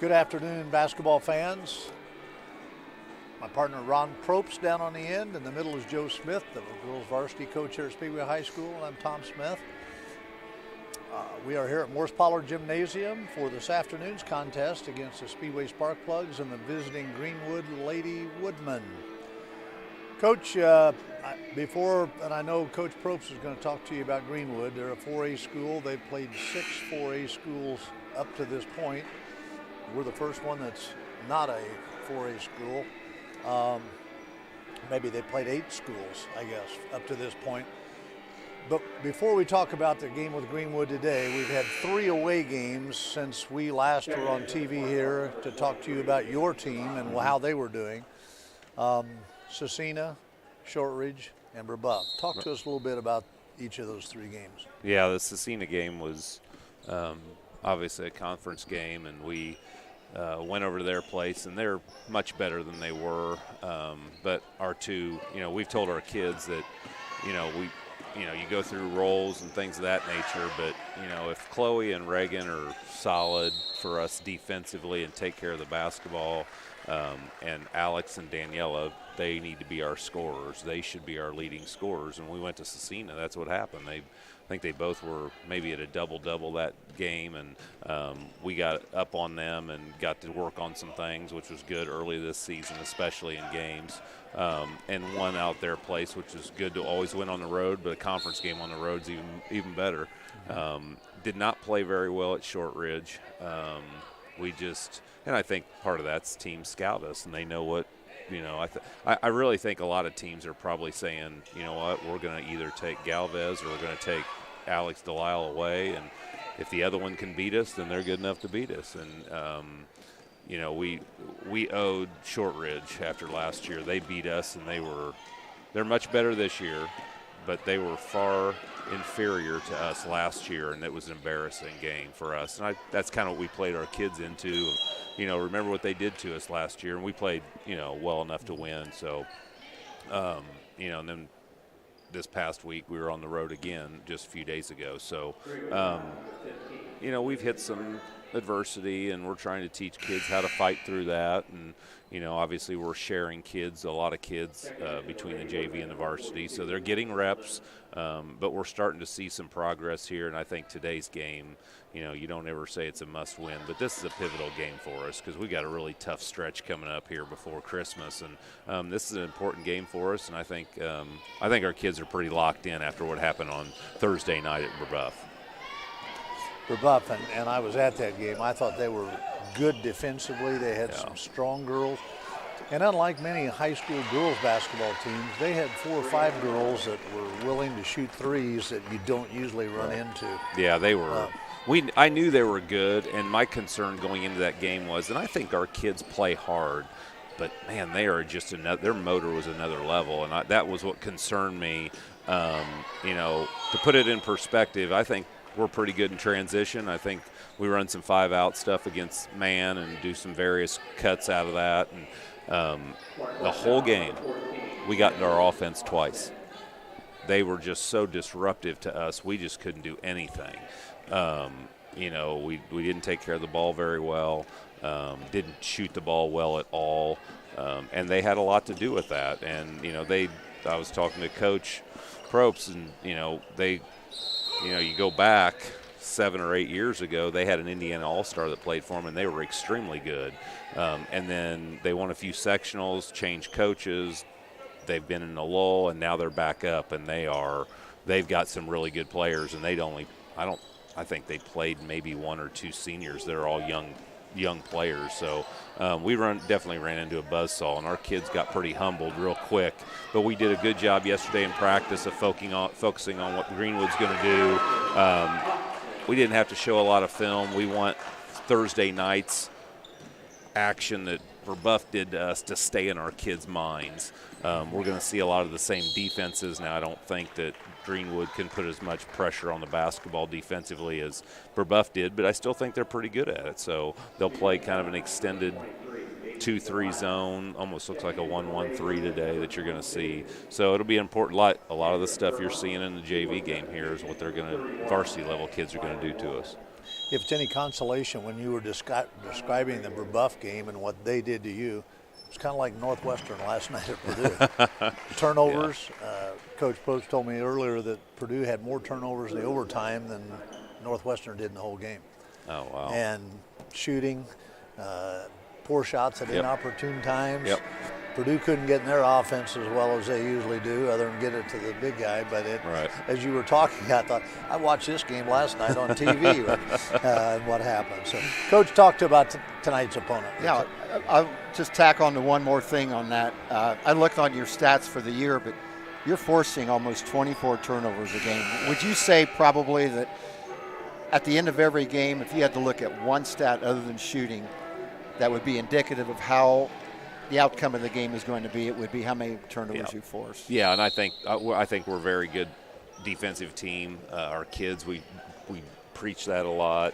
Good afternoon, basketball fans. My partner Ron Probst down on the end. In the middle is Joe Smith, the girls varsity coach here at Speedway High School. I'm Tom Smith. We are here at Morris Pollard Gymnasium for this afternoon's contest against the Speedway Sparkplugs and the visiting Greenwood Lady Woodmen. Coach, and I know Coach Probst is going to talk to you about Greenwood. They're a 4A school. They've played 6 4A schools up to this point. We're the first one that's not a 4A school. Maybe they played 8 schools, I guess, up to this point. But before we talk about the game with Greenwood today, we've had 3 away games since we last were on TV here to talk to you about your team and how they were doing. Cecina, Shortridge, and Brebeuf. Talk to us a little bit about each of those 3 games. Yeah, the Cecina game was obviously a conference game, and we went over to their place, and they're much better than they were. But our 2, we've told our kids that, you go through roles and things of that nature, but, if Chloe and Reagan are solid for us defensively and take care of the basketball, and Alex and Daniela, they need to be our scorers. They should be our leading scorers. And we went to Cecina. That's what happened. I think they both were maybe at a double-double that game, and we got up on them and got to work on some things, which was good early this season, especially in games, and won out their place, which is good to always win on the road, but a conference game on the road is even better. Did not play very well at Shortridge. And I think part of that's teams scout us, and they know what, I really think a lot of teams are probably saying, you know what, we're going to either take Galvez or we're going to take Alex Delisle away, and if the other one can beat us, then they're good enough to beat us. And, we owed Shortridge after last year. They beat us, and they're much better this year, but they were far inferior to us last year, and it was an embarrassing game for us. And that's kind of what we played our kids into. Remember what they did to us last year, and we played, well enough to win. So, and then this past week we were on the road again just a few days ago. So, we've hit some adversity, and we're trying to teach kids how to fight through that. And, obviously we're sharing kids, a lot of kids between the JV and the varsity. So they're getting reps, but we're starting to see some progress here. And I think today's game, you don't ever say it's a must win, but this is a pivotal game for us because we got a really tough stretch coming up here before Christmas. And this is an important game for us. And I think our kids are pretty locked in after what happened on Thursday night at Brebeuf. Brebeuf, and I was at that game. I thought they were good defensively. They had some strong girls. And unlike many high school girls basketball teams, they had 4 or 5 girls that were willing to shoot threes that you don't usually run into. Yeah, they were. I knew they were good, and my concern going into that game was, and I think our kids play hard, but, man, they are just their motor was another level, and that was what concerned me. To put it in perspective, I think we're pretty good in transition. I think we run some 5-out stuff against man and do some various cuts out of that. And the whole game, we got into our offense twice. They were just so disruptive to us. We just couldn't do anything. We didn't take care of the ball very well, didn't shoot the ball well at all, and they had a lot to do with that. And, I was talking to Coach Probst, and, you go back 7 or 8 years ago, they had an Indiana All-Star that played for them, and they were extremely good. And then they won a few sectionals, changed coaches. They've been in a lull, and now they're back up, and they've got some really good players. And I think they played maybe 1 or 2 seniors. They're all young players. So we definitely ran into a buzzsaw, and our kids got pretty humbled real quick. But we did a good job yesterday in practice of focusing on what Greenwood's going to do. We didn't have to show a lot of film. We want Thursday night's action that Brebeuf did to us to stay in our kids' minds. We're going to see a lot of the same defenses now. I don't think that Greenwood can put as much pressure on the basketball defensively as Brebeuf did, but I still think they're pretty good at it. So they'll play kind of an extended 2-3 zone, almost looks like a 1-1-3 today that you're going to see. So it'll be important. A lot of the stuff you're seeing in the JV game here is what varsity level kids are going to do to us. if it's any consolation, when you were describing the Brebeuf game and what they did to you, it's kind of like Northwestern last night at Purdue. Turnovers. Coach Probst told me earlier that Purdue had more turnovers in the overtime than Northwestern did in the whole game. Oh, wow. And shooting, poor shots at inopportune times. Yep. Purdue couldn't get in their offense as well as they usually do, other than get it to the big guy. But as you were talking, I thought, I watched this game last night on TV and what happened. So, Coach, talked about tonight's opponent. Yeah, I'll just tack on to one more thing on that. I looked on your stats for the year, but you're forcing almost 24 turnovers a game. Would you say probably that at the end of every game, if you had to look at one stat other than shooting, that would be indicative of how the outcome of the game is going to be, it would be how many turnovers you force? Yeah, and I think we're a very good defensive team. Our kids, we preach that a lot.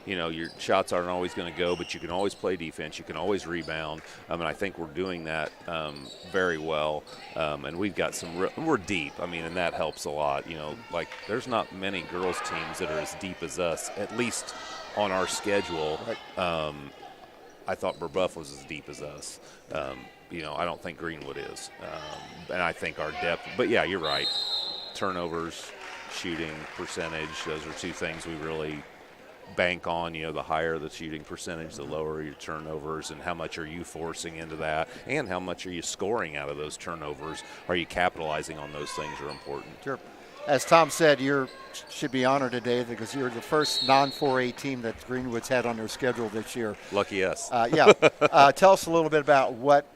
Your shots aren't always going to go, but you can always play defense. You can always rebound. And I think we're doing that very well. And we've got we're deep. And that helps a lot. There's not many girls teams that are as deep as us, at least on our schedule. Right. I thought Brebeuf was as deep as us. I don't think Greenwood is. And I think our depth. But, yeah, you're right. Turnovers, shooting percentage, those are two things we really bank on. The higher the shooting percentage, the lower your turnovers, and how much are you forcing into that, and how much are you scoring out of those turnovers. Are you capitalizing on those things are important. Sure. As Tom said, you should be honored today because you're the first non-4A team that Greenwood's had on their schedule this year. Lucky us. Tell us a little bit about what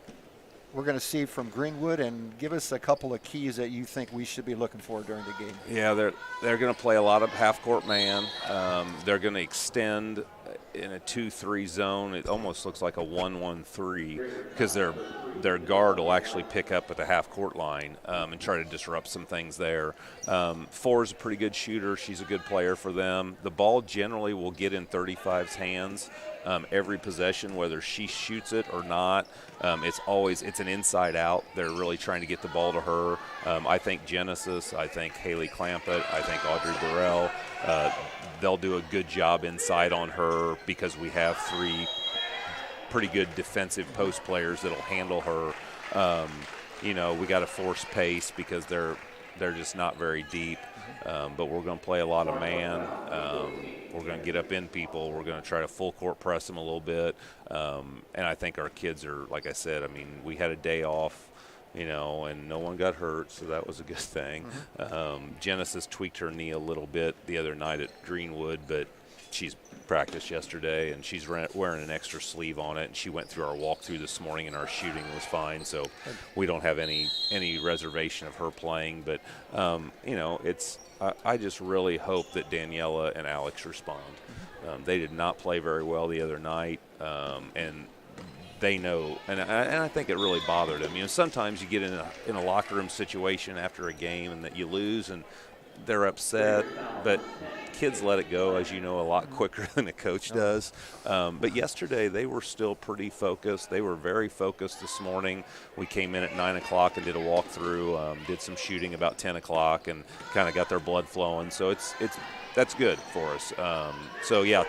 we're going to see from Greenwood, and give us a couple of keys that you think we should be looking for during the game. Yeah, they're going to play a lot of half-court man. They're going to extend in a 2-3 zone. It almost looks like a 1-1-3 because their guard will actually pick up at the half-court line and try to disrupt some things there. Four is a pretty good shooter. She's a good player for them. The ball generally will get in 35's hands every possession, whether she shoots it or not. It's an inside out. They're really trying to get the ball to her. I think Genesis, I think Haley Clampett, I think Audrey Burrell, they'll do a good job inside on her because we have three pretty good defensive post players that'll handle her. We got to force pace because they're just not very deep. But we're going to play a lot of man. We're going to get up in people. We're going to try to full court press them a little bit. And I think our kids are, like I said, we had a day off, and no one got hurt, so that was a good thing. Genesis tweaked her knee a little bit the other night at Greenwood, but she's practiced yesterday, and she's wearing an extra sleeve on it, and she went through our walkthrough this morning, and our shooting was fine, so we don't have any reservation of her playing. But, I just really hope that Daniela and Alex respond. They did not play very well the other night, and they know, and I think it really bothered them. Sometimes you get in a locker room situation after a game and that you lose, and they're upset, but kids let it go, as you know, a lot quicker than a coach does. But yesterday they were still pretty focused. They were very focused this morning. We came in at 9 o'clock and did a walkthrough, did some shooting about 10 o'clock, and kind of got their blood flowing. So that's good for us.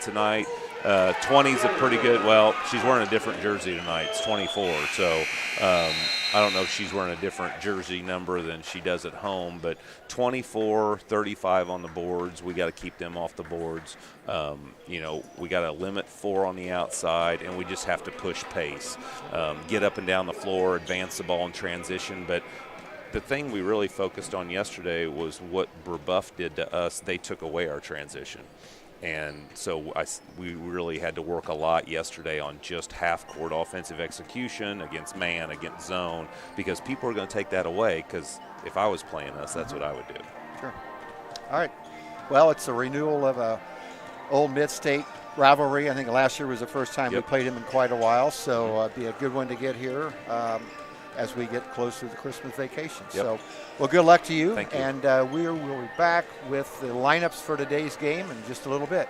Tonight, 20's a pretty good. Well, she's wearing a different jersey tonight. It's 24. So I don't know if she's wearing a different jersey number than she does at home, but 24, 35 on the boards. We got to keep them off the boards. We got to limit 4 on the outside, and we just have to push pace, get up and down the floor, advance the ball in transition. But the thing we really focused on yesterday was what Brebeuf did to us. They took away our transition. And so we really had to work a lot yesterday on just half-court offensive execution against man, against zone, because people are going to take that away, because if I was playing us, that's what I would do. Sure. All right. Well, it's a renewal of a old Mid-State rivalry. I think last year was the first time we played them in quite a while, so it'd be a good one to get here as we get closer to the Christmas vacation. So, well, good luck to you. Thank you. And we will be back with the lineups for today's game in just a little bit.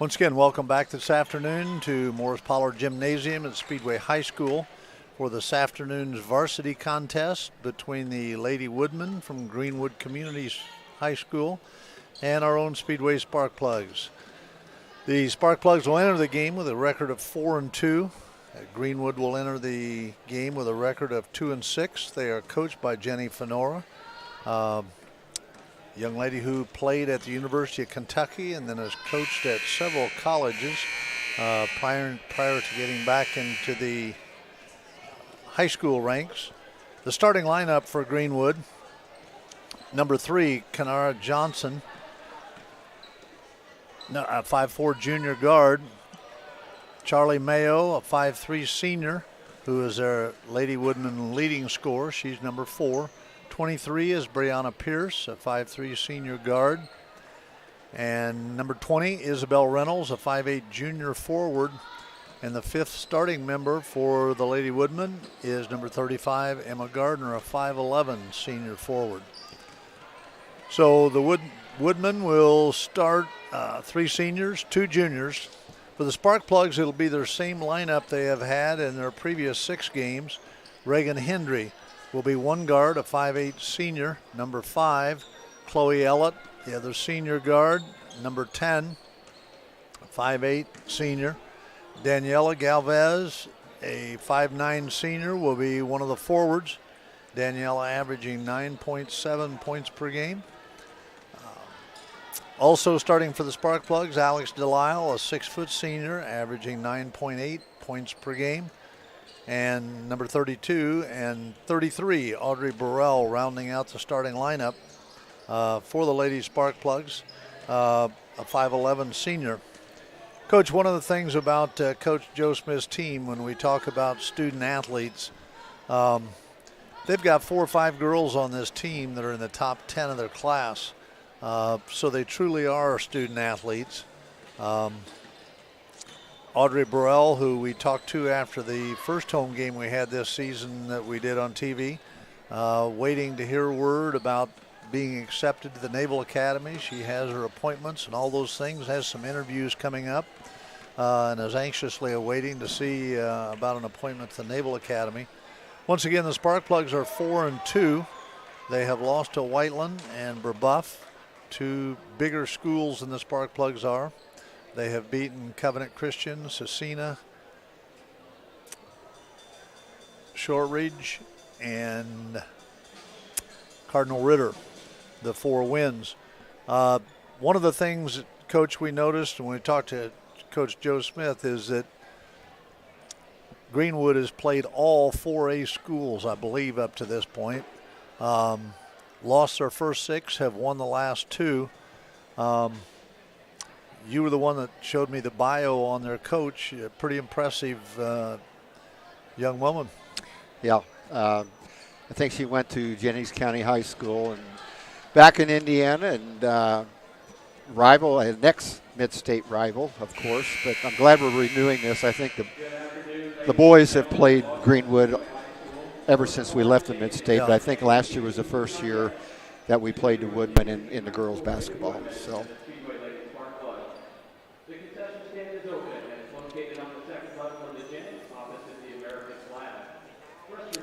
Once again, welcome back this afternoon to Morris Pollard Gymnasium at Speedway High School for this afternoon's varsity contest between the Lady Woodmen from Greenwood Community High School and our own Speedway Sparkplugs. The Sparkplugs will enter the game with a record of 4-2. Greenwood will enter the game with a record of 2-6. They are coached by Jenny Fenora, young lady who played at the University of Kentucky and then has coached at several colleges prior to getting back into the high school ranks. The starting lineup for Greenwood: number 3, Kenara Johnson, a 5'4" junior guard. Charlie Mayo, a 5'3" senior, who is their Lady Woodman leading scorer. She's number 4. 23 is Brianna Pierce, a 5'3" senior guard. And number 20, Isabel Reynolds, a 5'8" junior forward. And the 5th starting member for the Lady Woodmen is number 35, Emma Gardner, a 5'11" senior forward. So the Woodmen will start 3 seniors, 2 juniors. For the Sparkplugs, it'll be their same lineup they have had in their previous 6 games. Reagan Hendry will be 1 guard, a 5'8" senior. Number 5, Chloe Ellett, the other senior guard. Number 10, a 5'8" senior. Daniela Galvez, a 5'9" senior, will be one of the forwards. Daniela averaging 9.7 points per game. Also starting for the Sparkplugs, Alex Delisle, a 6-foot senior, averaging 9.8 points per game. And number 32 and 33, Audrey Burrell, rounding out the starting lineup for the Lady Sparkplugs, a 5'11" senior. Coach, one of the things about Coach Joe Smith's team when we talk about student athletes, they've got 4 or 5 girls on this team that are in the top 10 of their class. So they truly are student athletes. Audrey Burrell, who we talked to after the first home game we had this season that we did on TV, waiting to hear word about being accepted to the Naval Academy. She has her appointments and all those things, has some interviews coming up, and is anxiously awaiting to see about an appointment to the Naval Academy. Once again, the Sparkplugs are 4-2. They have lost to Whiteland and Brebeuf, 2 bigger schools than the Sparkplugs are. They have beaten Covenant Christian, Cecina, Shortridge, and Cardinal Ritter, the 4 wins. One of the things, Coach, we noticed when we talked to Coach Joe Smith is that Greenwood has played all 4A schools, I believe, up to this point. Lost their first 6, have won the last 2. You were the one that showed me the bio on their coach. A pretty impressive young woman. Yeah. I think she went to Jennings County High School and back in Indiana, and rival, a next mid-state rival, of course. But I'm glad we're renewing this. I think the boys have played Greenwood ever since we left the mid-state, yeah. But I think last year was the first year that we played the Woodmen in the girls' basketball.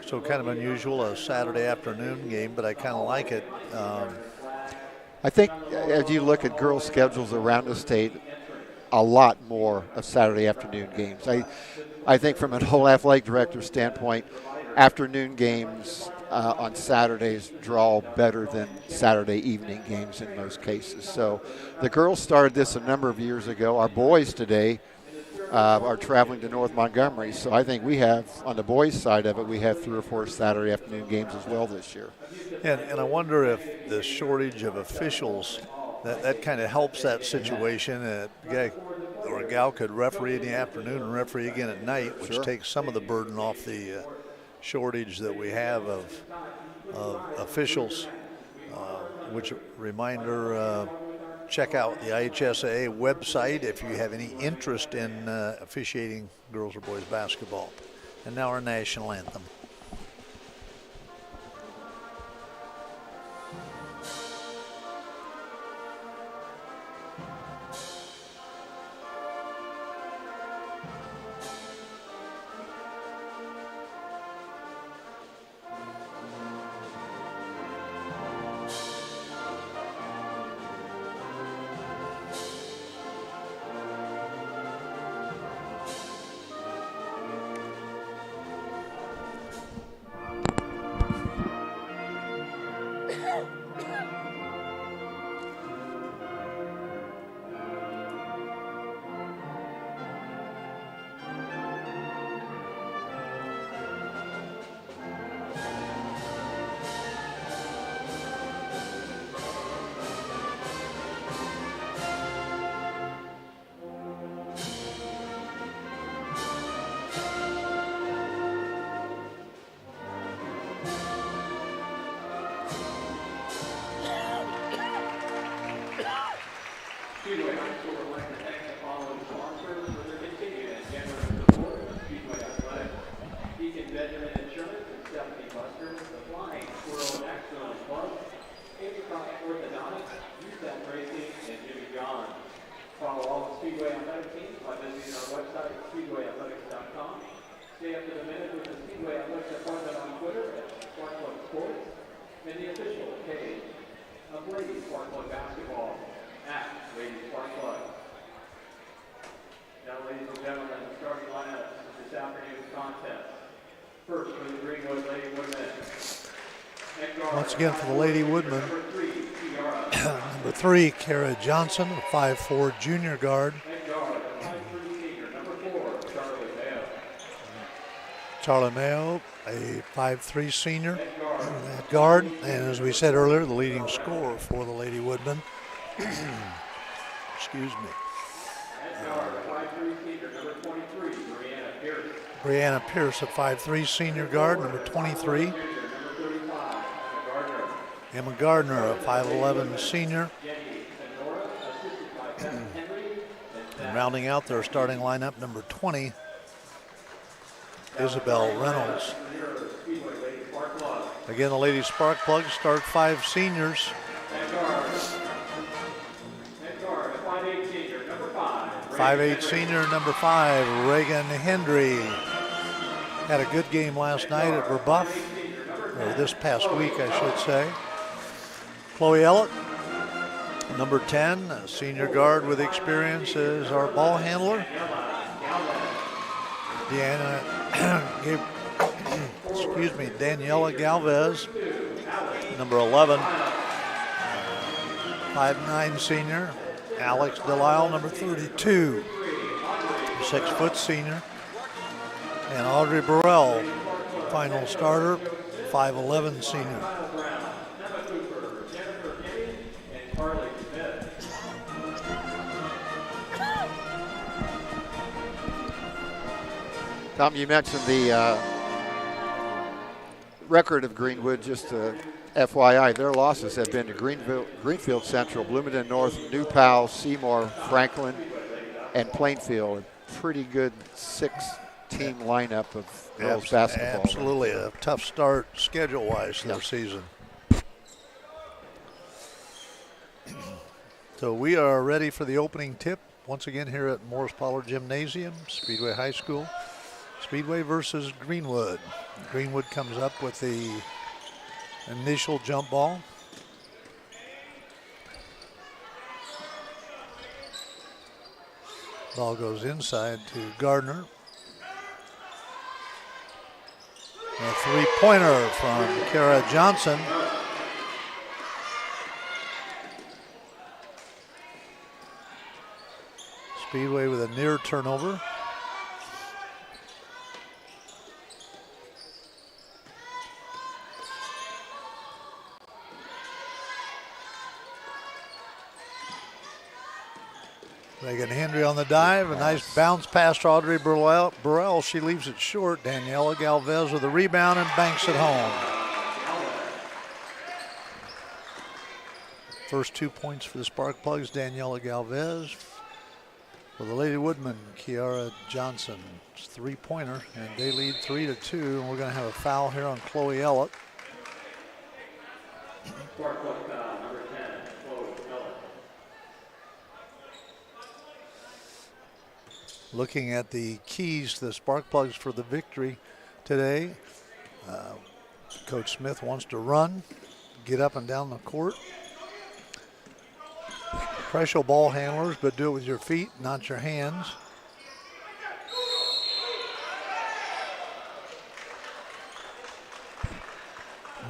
So kind of unusual, a Saturday afternoon game, but I kind of like it. I think as you look at girls' schedules around the state, a lot more of Saturday afternoon games. I think from an whole athletic director standpoint, afternoon games on Saturdays draw better than Saturday evening games in most cases. So the girls started this a number of years ago. Our boys today are traveling to North Montgomery. So I think we have, on the boys' side of it, we have 3 or 4 Saturday afternoon games as well this year. And I wonder if the shortage of officials, that kind of helps that situation. A guy or a gal could referee in the afternoon and referee again at night, which takes some of the burden off the shortage that we have of officials. Which, reminder, check out the IHSAA website if you have any interest in officiating girls or boys basketball. And now our national anthem. Speedway High School would like to thank the following sponsors for their continued and generous support of Speedway Athletics. Deacon Benjamin Insurance and Stephanie Buster, the Flying Squirrel Excellence Club, Apricot Orthodontics, USAP Racing, and Jimmy John. Follow all the Speedway Athletic teams by visiting our website at speedwayathletics.com. Stay up to the minute with the Speedway Athletics Department on Twitter at Sparkplug Sports, and the official page of Ladies Sparkplug Basketball at Ladies Sparkplug. Now, ladies and gentlemen, the starting lineup of this afternoon's contest. First for the Greenwood Lady Woodmen. Once again for the Lady Woodmen. Number 3, Kara Johnson, a 5'4" junior guard. Charlie Mayo, a 5'3" senior at guard. And as we said earlier, the leading scorer for the Lady Woodmen. Excuse me. Brianna Pierce, a 5'3" senior guard, number 23. Emma Gardner, a 5'11" senior. And rounding out their starting lineup, number 20, Isabel Reynolds. Again, the Lady Sparkplugs start 5 seniors. 5'8" senior, number 5, Reagan Hendry. Had a good game last night at Rebuff, or this past week, I should say. Chloe Ellett, number 10, a senior guard with experience, is our ball handler. Daniela Galvez, number 11, 5'9" senior. Alex Delisle, number 32, 6' senior. And Audrey Burrell, final starter, 5'11" senior. Tom, you mentioned the record of Greenwood. Just FYI, their losses have been to Greenfield Central, Bloomington North, New Powell, Seymour, Franklin, and Plainfield. A pretty good 6-team lineup of girls basketball. Absolutely, a tough start schedule-wise to their season. So we are ready for the opening tip once again here at Morris Pollard Gymnasium, Speedway High School. Speedway versus Greenwood. Greenwood comes up with the initial jump ball. Ball goes inside to Gardner. A three-pointer from Kara Johnson. Speedway with a near turnover. Megan Hendry on the dive. A nice bounce past Audrey Burrell. She leaves it short. Daniela Galvez with the rebound and banks it home. First 2 points for the Sparkplugs, Daniela Galvez. For the Lady Woodmen, Kiara Johnson. It's three-pointer, and they lead 3-2. And we're going to have a foul here on Chloe Ellett. Sparkplug foul, number 10, Chloe Ellett. Looking at the keys to the Sparkplugs for the victory today, Coach Smith wants to run, get up and down the court. Pressure ball handlers, but do it with your feet, not your hands.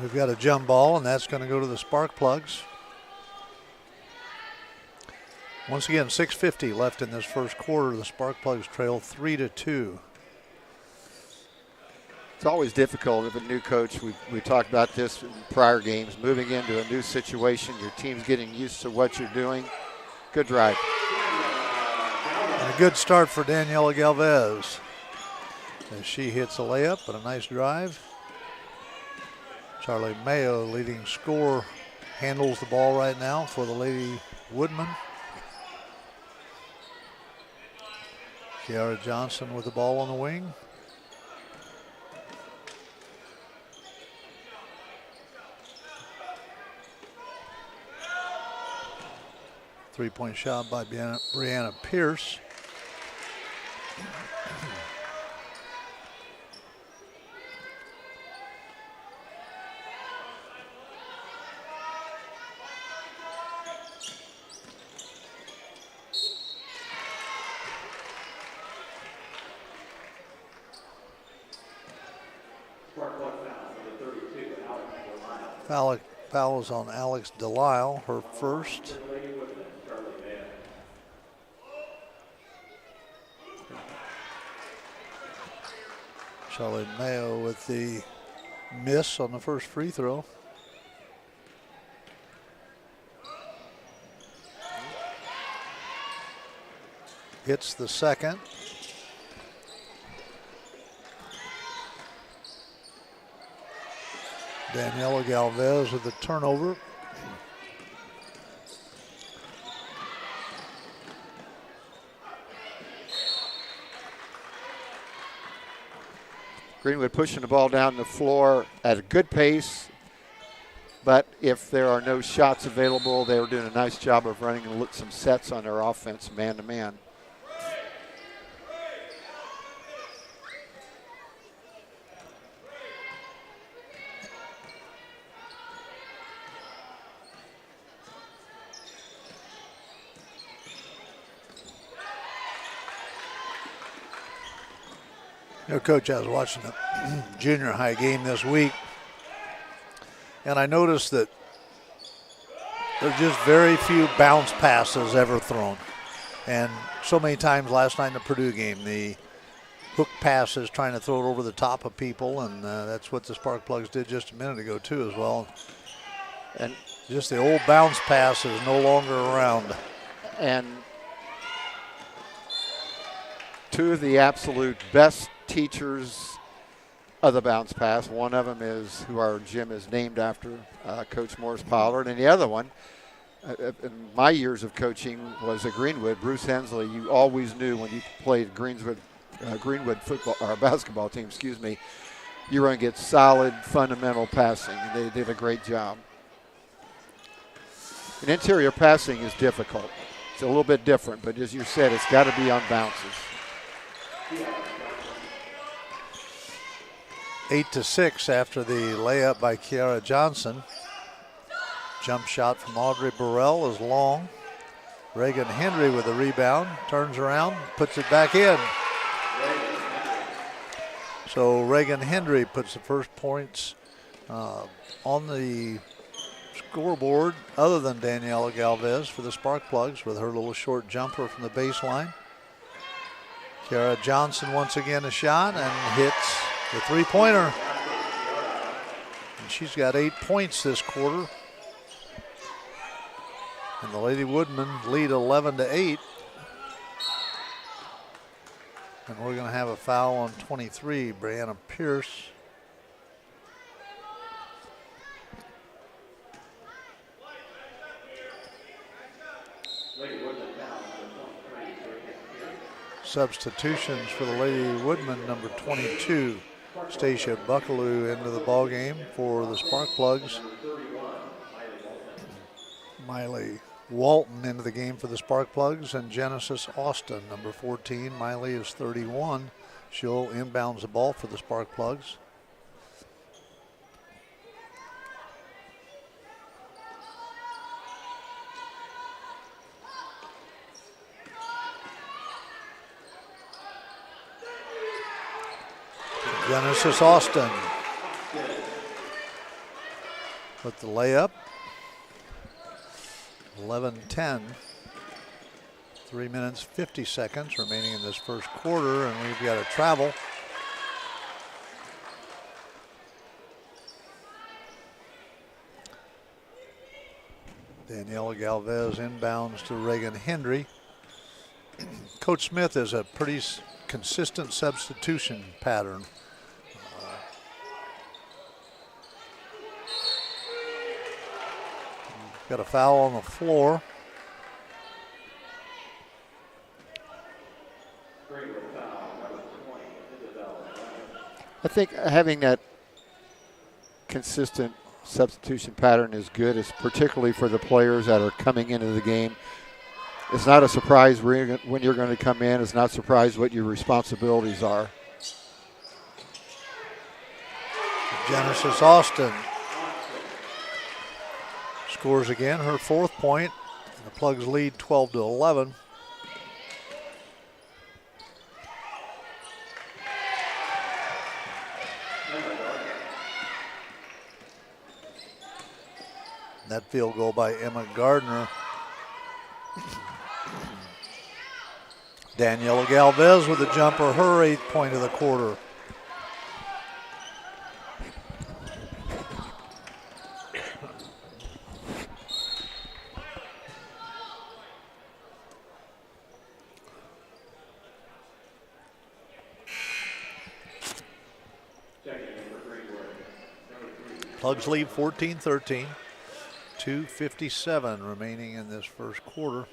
We've got a jump ball, and that's going to go to the Sparkplugs. Once again, 6:50 left in this first quarter. The Sparkplugs trail 3-2. It's always difficult if a new coach, we talked about this in prior games, moving into a new situation, your team's getting used to what you're doing. Good drive. And a good start for Daniela Galvez as she hits a layup, but a nice drive. Charlie Mayo, leading scorer, handles the ball right now for the Lady Woodmen. Kiara Johnson with the ball on the wing. Three-point shot by Brianna Pierce. Foul is on Alex Delisle, her first. Charlotte Mayo with the miss on the first free throw. Hits the second. Daniela Galvez with the turnover. Greenwood pushing the ball down the floor at a good pace, but if there are no shots available, they were doing a nice job of running some sets on their offense, man-to-man. You know, Coach, I was watching the junior high game this week, and I noticed that there's just very few bounce passes ever thrown. And so many times last night in the Purdue game, the hook passes trying to throw it over the top of people, and that's what the Spark Plugs did just a minute ago too as well. And just the old bounce pass is no longer around. And two of the absolute best teachers of the bounce pass. One of them is who our gym is named after, Coach Morris Pollard, and the other one, in my years of coaching, was at Greenwood. Bruce Hensley. You always knew when you played Greenwood football or basketball team, you were going to get solid fundamental passing. And they did a great job. And interior passing is difficult. It's a little bit different, but as you said, it's got to be on bounces. 8-6 after the layup by Kiara Johnson. Jump shot from Audrey Burrell is long. Reagan Hendry with the rebound, turns around, puts it back in. So Reagan Hendry puts the first points on the scoreboard other than Daniela Galvez for the Spark Plugs with her little short jumper from the baseline. Kiara Johnson once again a shot and hits the three-pointer. And she's got 8 points this quarter. And the Lady Woodmen lead 11-8. And we're going to have a foul on 23, Brianna Pierce. Substitutions for the Lady Woodmen, number 22, Stacia Buckaloo into the ball game for the Spark Plugs. Miley Walton into the game for the Spark Plugs, and Genesis Austin, number 14. Miley is 31. She'll inbounds the ball for the Spark Plugs. Genesis Austin with the layup. 11-10. 3 minutes, 50 seconds remaining in this first quarter, and we've got a travel. Daniela Galvez inbounds to Reagan Hendry. Coach Smith is a pretty consistent substitution pattern. Got a foul on the floor. Greenwood I think having that consistent substitution pattern is good, particularly for the players that are coming into the game. It's not a surprise when you're going to come in. It's not a surprise what your responsibilities are. Genesis Austin scores again, her 4th point. And the Plugs lead 12-11. That field goal by Emma Gardner. Daniela Galvez with a jumper, her 8th point of the quarter. Plugs lead 14-13. 2:57 remaining in this first quarter.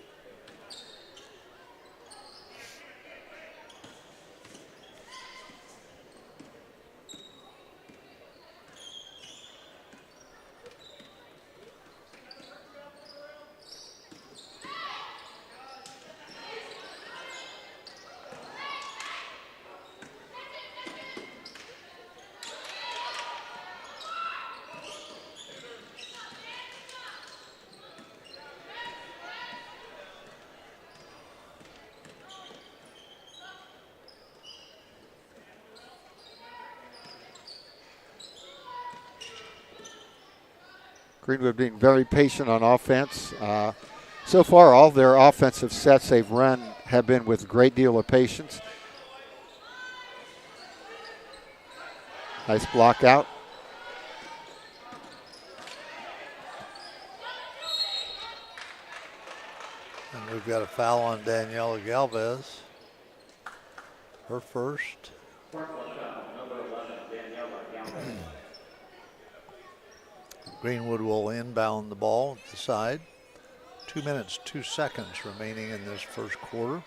Greenwood being very patient on offense. So far, all their offensive sets they've run have been with a great deal of patience. Nice block out. And we've got a foul on Daniela Galvez. Her first. Greenwood will inbound the ball at the side. 2 minutes, 2 seconds remaining in this first quarter.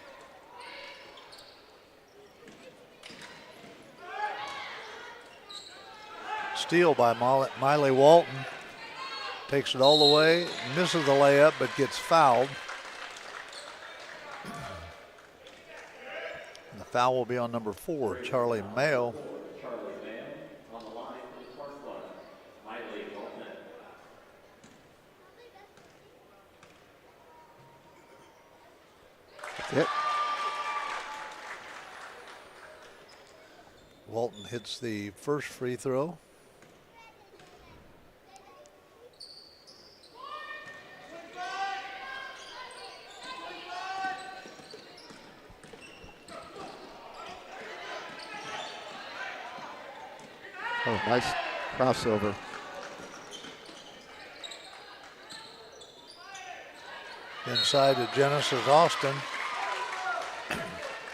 Steal by Miley Walton. Takes it all the way, misses the layup, but gets fouled. And the foul will be on number 4, Charlie Mayo. Yep. Walton hits the first free throw. Oh, nice crossover. Inside to Genesis Austin.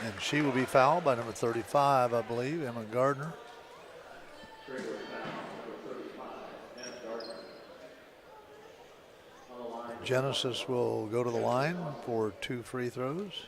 And she will be fouled by number 35, I believe, Emma Gardner. Genesis will go to the line for 2 free throws.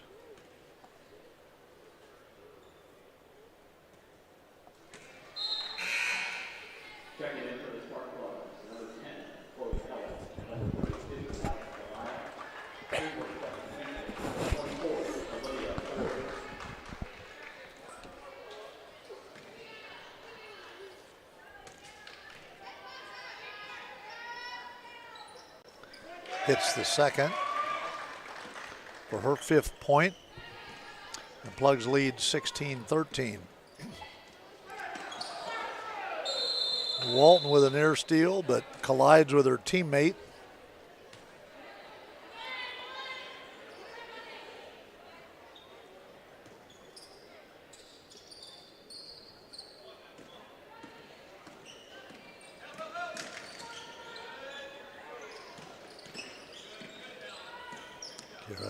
Hits the second for her 5th point. The Plugs lead 16-13. Walton with a near steal, but collides with her teammate.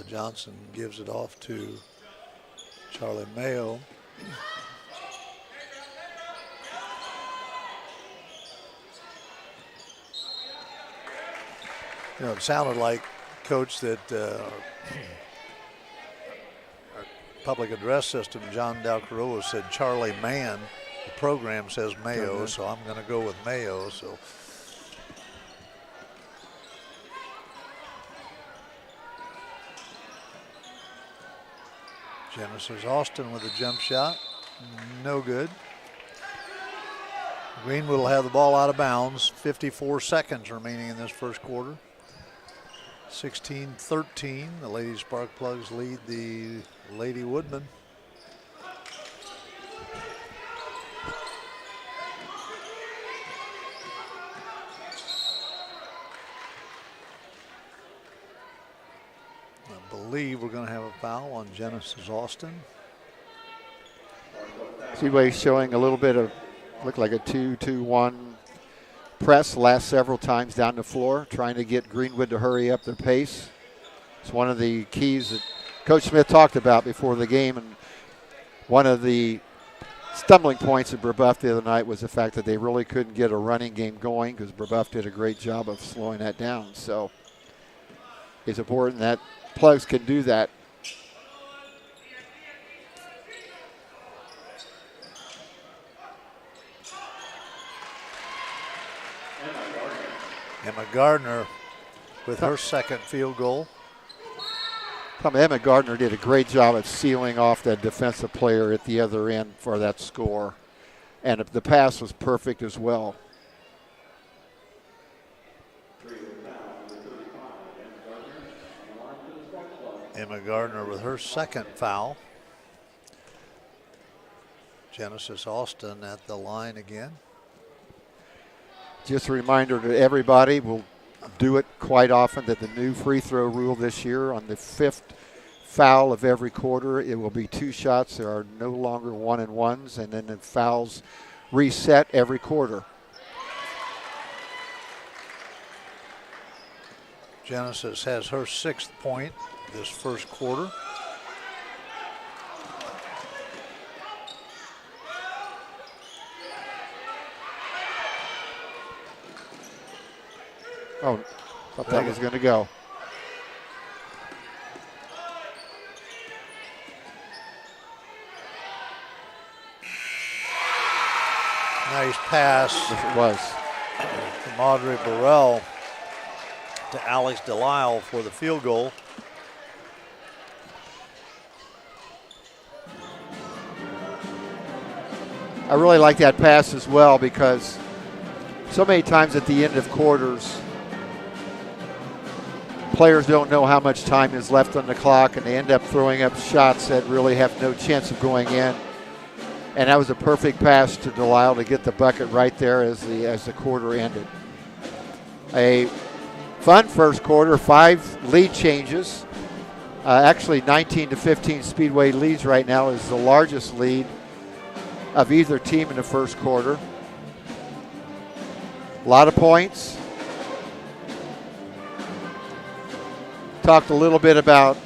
Johnson gives it off to Charlie Mayo. You know, it sounded like, Coach, that our public address system, John Dalcaroa, said Charlie Mann. The program says Mayo, so I'm going to go with Mayo. So Genesis Austin with a jump shot. No good. Greenwood will have the ball out of bounds. 54 seconds remaining in this first quarter. 16-13. The Lady Sparkplugs lead the Lady Woodmen. I believe we're going to have a foul on Genesis Austin. Speedway showing a little bit of, looked like a 2-2-1 press last several times down the floor, trying to get Greenwood to hurry up their pace. It's one of the keys that Coach Smith talked about before the game, and one of the stumbling points at Brebeuf the other night was the fact that they really couldn't get a running game going because Brebeuf did a great job of slowing that down. So it's important that Plugs can do that. Emma Gardner with her second field goal. Emma Gardner did a great job at sealing off that defensive player at the other end for that score. And the pass was perfect as well. Emma Gardner with her second foul. Genesis Austin at the line again. Just a reminder to everybody, we'll do it quite often, that the new free throw rule this year, on the fifth foul of every quarter, it will be 2 shots. There are no longer 1-and-1s, and then the fouls reset every quarter. Genesis has her 6th point this first quarter. Oh, thought that was going to go. Nice pass. Yes, it was. From Audrey Burrell to Alex Delisle for the field goal. I really like that pass as well, because so many times at the end of quarters, players don't know how much time is left on the clock, and they end up throwing up shots that really have no chance of going in. And that was a perfect pass to Delisle to get the bucket right there as the quarter ended. A fun first quarter, 5 lead changes. Actually, 19-15 Speedway leads right now is the largest lead of either team in the first quarter. A lot of points. Talked a little bit about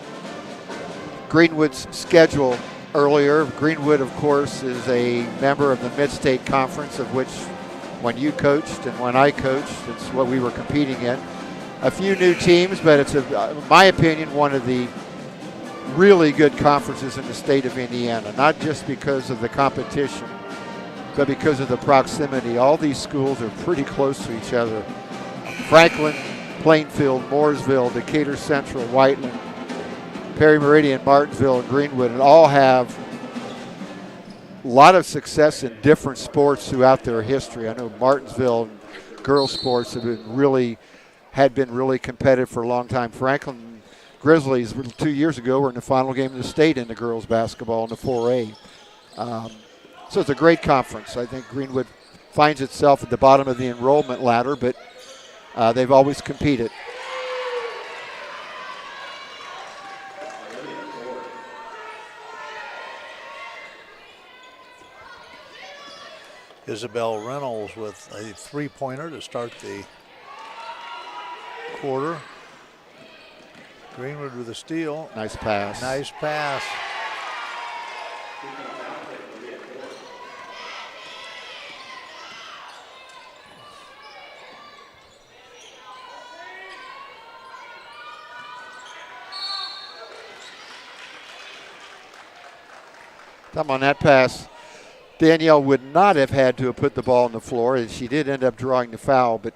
Greenwood's schedule earlier. Greenwood, of course, is a member of the Mid-State Conference, of which when you coached and when I coached, it's what we were competing in. A few new teams, but it's, in my opinion, one of the really good conferences in the state of Indiana, not just because of the competition, but because of the proximity. All these schools are pretty close to each other. Franklin, Plainfield, Mooresville, Decatur Central, Whiteland, Perry Meridian, Martinsville, and Greenwood, and all have a lot of success in different sports throughout their history. I know Martinsville and girls sports have been really competitive for a long time. Franklin Grizzlies 2 years ago were in the final game of the state in the girls basketball in the 4A. So it's a great conference. I think Greenwood finds itself at the bottom of the enrollment ladder, but they've always competed. Isabel Reynolds with a 3-pointer to start the quarter. Greenwood with a steal. Nice pass. Nice pass. Come on that pass. Danielle would not have had to have put the ball on the floor, and she did end up drawing the foul, but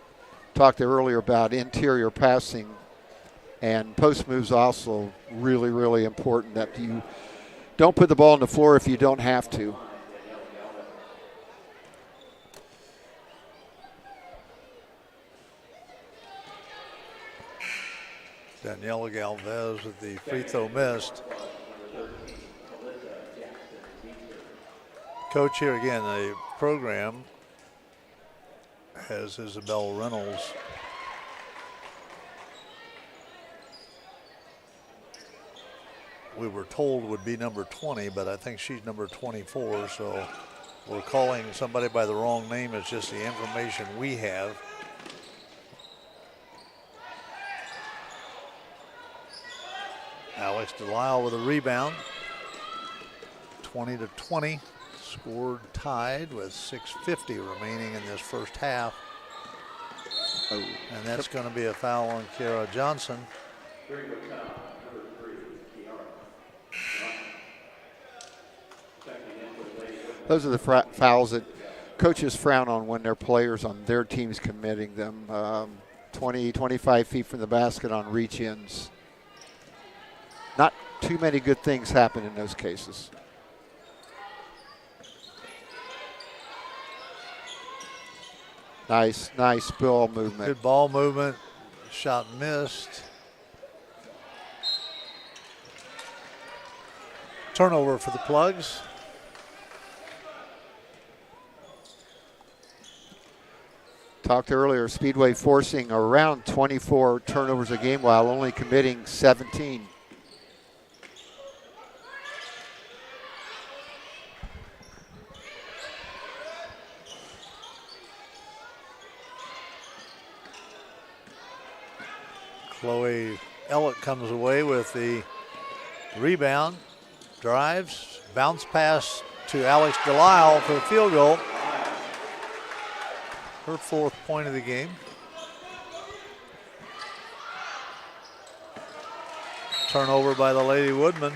talked earlier about interior passing, and post moves also really, really important, that you don't put the ball on the floor if you don't have to. Daniela Galvez with the free throw missed. Coach here again, the program has Isabel Reynolds. We were told would be number 20, but I think she's number 24, so we're calling somebody by the wrong name. It's just the information we have. Alex Delisle with a rebound. 20-20, scored tied with 6:50 remaining in this first half. And that's going to be a foul on Kiara Johnson. Those are the fouls that coaches frown on when their players on their teams committing them. 20, 25 feet from the basket on reach-ins. Not too many good things happen in those cases. Nice ball movement. Good ball movement. Shot missed. Turnover for the Plugs. Talked earlier, Speedway forcing around 24 turnovers a game while only committing 17. Chloe Ellett comes away with the rebound, drives, bounce pass to Alex Delisle for the field goal. Her 4th point of the game. Turnover by the Lady Woodmen.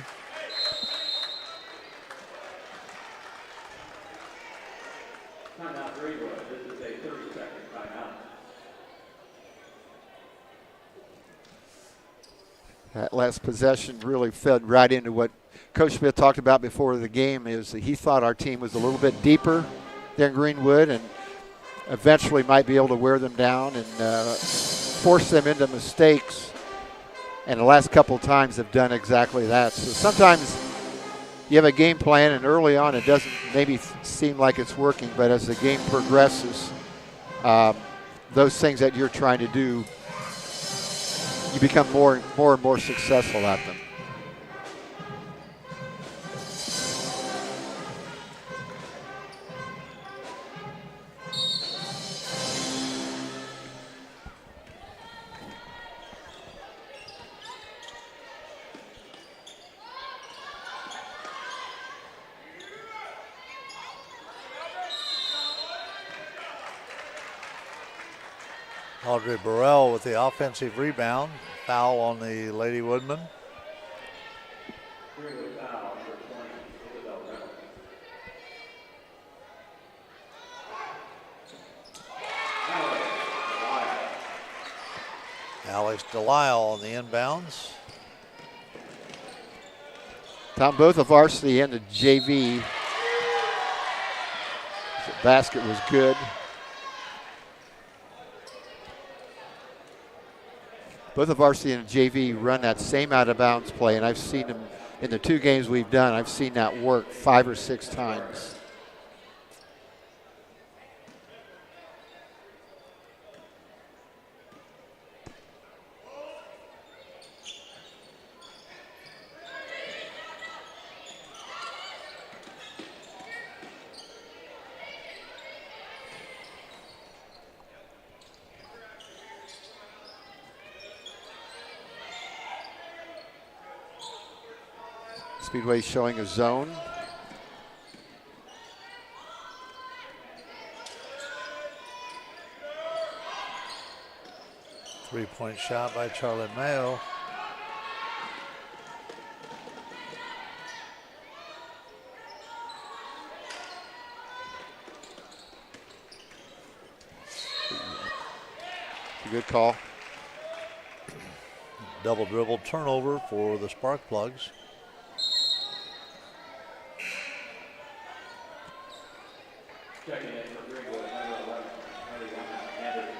Timeout Greenwood. This is a 30-second timeout. That last possession really fed right into what Coach Smith talked about before the game, is that he thought our team was a little bit deeper than Greenwood and eventually might be able to wear them down and force them into mistakes. And the last couple of times have done exactly that. So sometimes you have a game plan and early on it doesn't maybe seem like it's working, but as the game progresses, those things that you're trying to do, you become more and more successful at them. Audrey Burrell with the offensive rebound. Foul on the Lady Woodmen. Alex Delisle on the inbounds. Tom, both the varsity and the JV. The basket was good. Both the varsity and the JV run that same out of bounds play, and I've seen them in the 2 games we've done. I've seen that work 5 or 6 times. Speedway showing a zone. Three-point shot by Charlotte Mayo. a good call. Double dribble turnover for the Spark Plugs. Checking in for Greenwood, number 11, Anderson.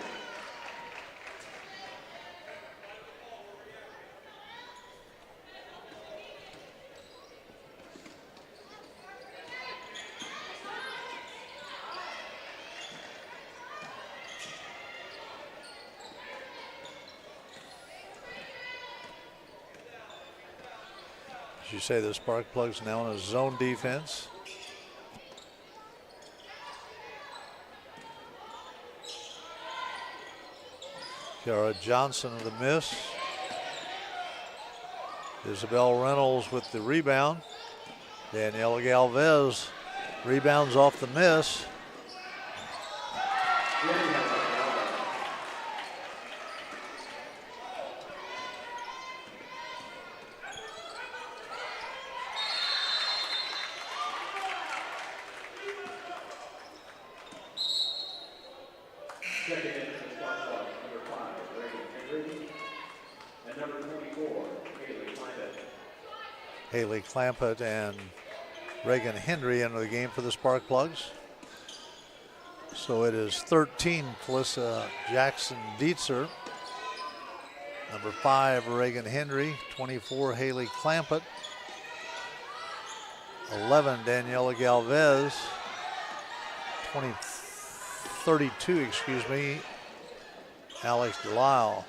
As you say, the Spark Plugs now in a zone defense. Kiara Johnson with the miss. Isabel Reynolds with the rebound. Daniela Galvez rebounds off the miss. Checking in for the Spark Plugs, number 5, Reagan Henry, and number 24, Haley Clampett. Haley Clampett and Reagan Hendry into the game for the Spark Plugs. So it is 13, Calissa Jackson Dietzer. Number 5, Reagan Hendry. 24, Haley Clampett. 11, Daniela Galvez. 32, excuse me, Alex Delisle.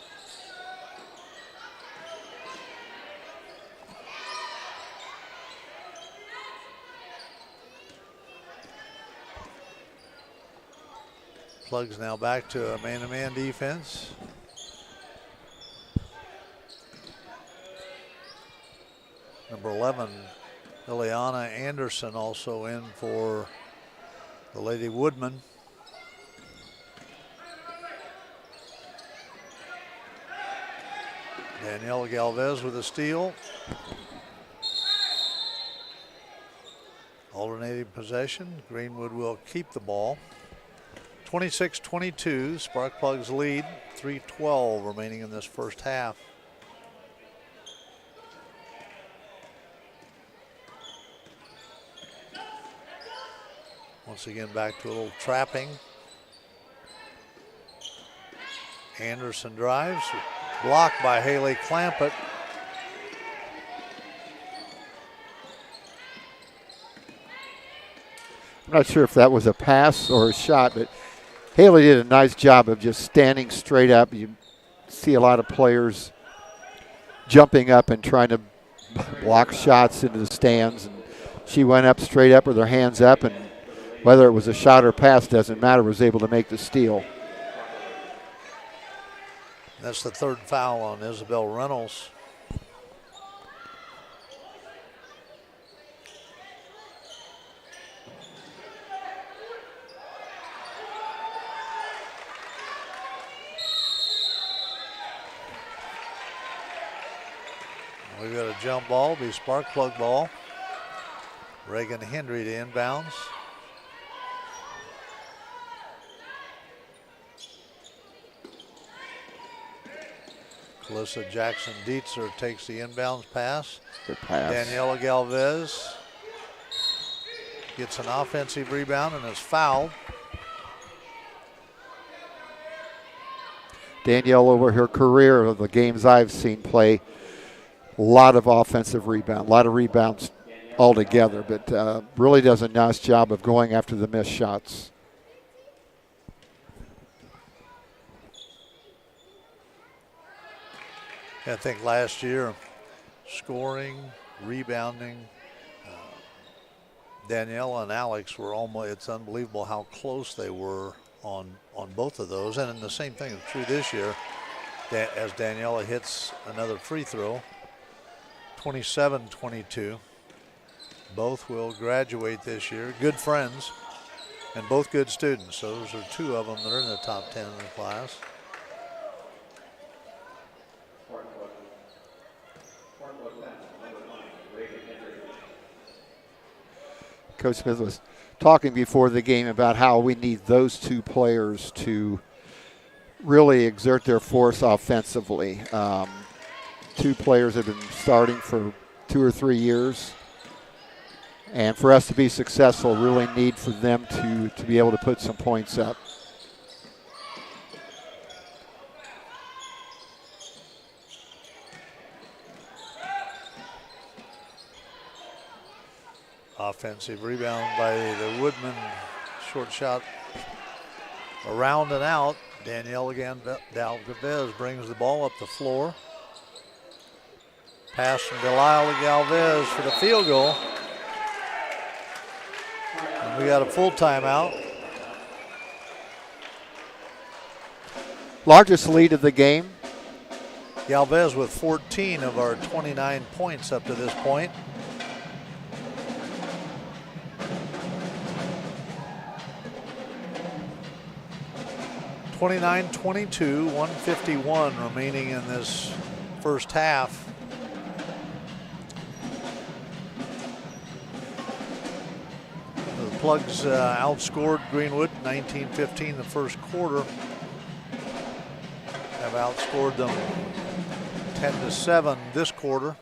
Plugs now back to a man-to-man defense. Number 11, Liliana Anderson also in for the Lady Woodmen. Daniela Galvez with a steal. Alternating possession. Greenwood will keep the ball. 26-22, Spark Plugs lead. 3:12 remaining in this first half. Once again, back to a little trapping. Anderson drives, blocked by Haley Clampett. I'm not sure if that was a pass or a shot, but Haley did a nice job of just standing straight up. You see a lot of players jumping up and trying to block shots into the stands, and she went up straight up with her hands up, and whether it was a shot or pass doesn't matter, was able to make the steal. That's the third foul on Isabel Reynolds. We've got a jump ball, be Spark Plug ball. Reagan Hendry to inbounds. Calissa Jackson Dietzer takes the inbounds pass. Good pass. Daniela Galvez gets an offensive rebound and is fouled. Danielle, over her career of the games I've seen play, a lot of offensive rebound, a lot of rebounds altogether, but really does a nice job of going after the missed shots. I think last year, scoring, rebounding, Daniela and Alex were almost, it's unbelievable how close they were on both of those. And the same thing is true this year as Daniela hits another free throw. 27-22. Both will graduate this year. Good friends and both good students. Those are two of them that are in the top 10 in the class. Coach Smith was talking before the game about how we need those two players to really exert their force offensively. Two players have been starting for 2 or 3 years. And for us to be successful, really need for them to be able to put some points up. Offensive rebound by the Woodmen. Short shot around and out. Danielle again, Galvez brings the ball up the floor. Pass from Delilah Galvez for the field goal. And we got a full timeout. Largest lead of the game. Galvez with 14 of our 29 points up to this point. (29-22), 1:51 remaining in this first half. The Plugs outscored Greenwood 19-15 the first quarter. Have outscored them 10-7 this quarter.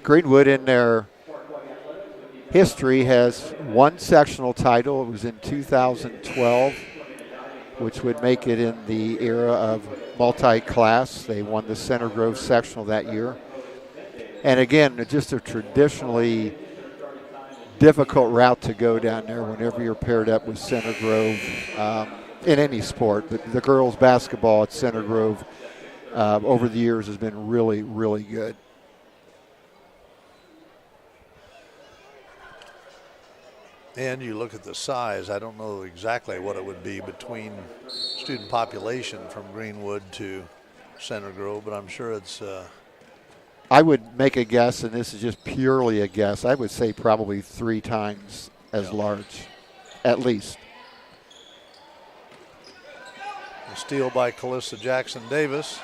Greenwood in their history has one sectional title. It was in 2012, which would make it in the era of multi-class. They won the Center Grove sectional that year. And again, just a traditionally difficult route to go down there whenever you're paired up with Center Grove in any sport. The girls basketball at Center Grove over the years has been really, really good. And you look at the size, I don't know exactly what it would be between student population from Greenwood to Center Grove, but I'm sure it's... I would make a guess, and this is just purely a guess, I would say probably 3 times as large, at least. A steal by Calissa Jackson-Davis,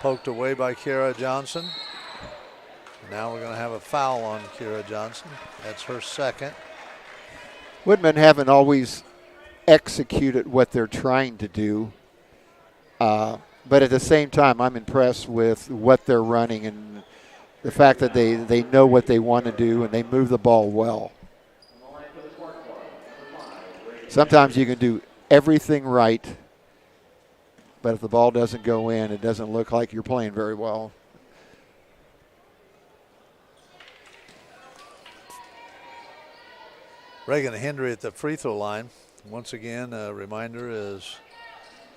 poked away by Kira Johnson. Now we're going to have a foul on Kira Johnson. That's her second. Woodmen haven't always executed what they're trying to do, but at the same time, I'm impressed with what they're running and the fact that they know what they want to do and they move the ball well. Sometimes you can do everything right, but if the ball doesn't go in, it doesn't look like you're playing very well. Reagan Hendry at the free throw line. Once again, a reminder, as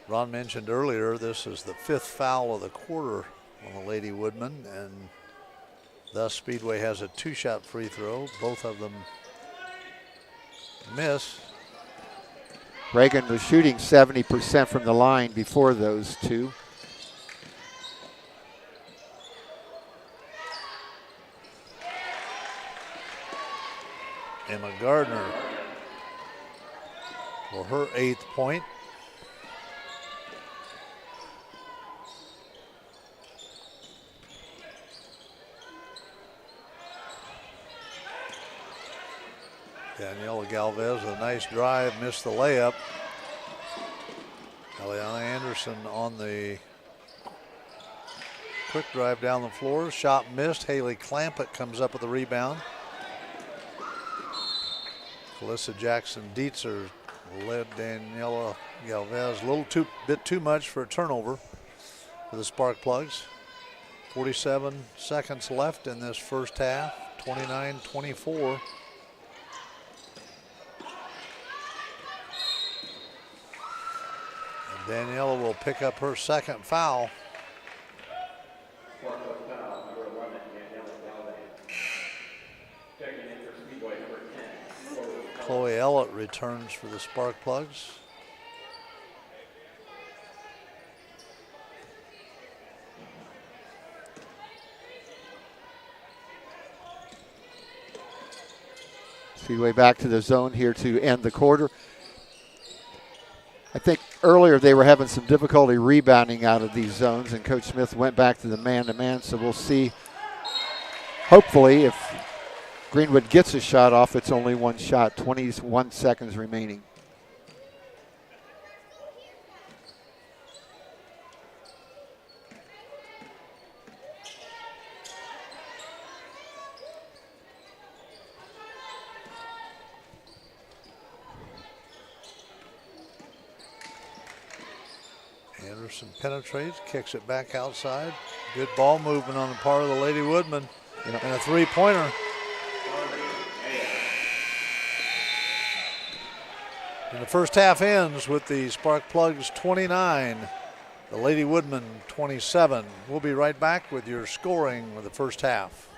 Ron mentioned earlier, this is the 5th foul of the quarter on the Lady Woodmen, and thus Speedway has a 2-shot free throw. Both of them miss. Reagan was shooting 70% from the line before those two. Emma Gardner for her 8th point. Daniela Galvez with a nice drive, missed the layup. Eliana Anderson on the quick drive down the floor. Shot missed. Haley Clampett comes up with the rebound. Calissa Jackson-Dietzer led Daniela Galvez a bit too much for a turnover for the Spark Plugs. 47 seconds left in this first half, 29-24. And Daniela will pick up her second foul. Chloe Ellett returns for the Spark Plugs. Speedway back to the zone here to end the quarter. I think earlier they were having some difficulty rebounding out of these zones, and Coach Smith went back to the man-to-man, so we'll see, hopefully, if Greenwood gets a shot off. It's only one shot, 21 seconds remaining. Anderson penetrates, kicks it back outside. Good ball movement on the part of the Lady Woodmen. Yep. And a three-pointer. And the first half ends with the Spark Plugs 29, the Lady Woodmen 27. We'll be right back with your scoring of the first half.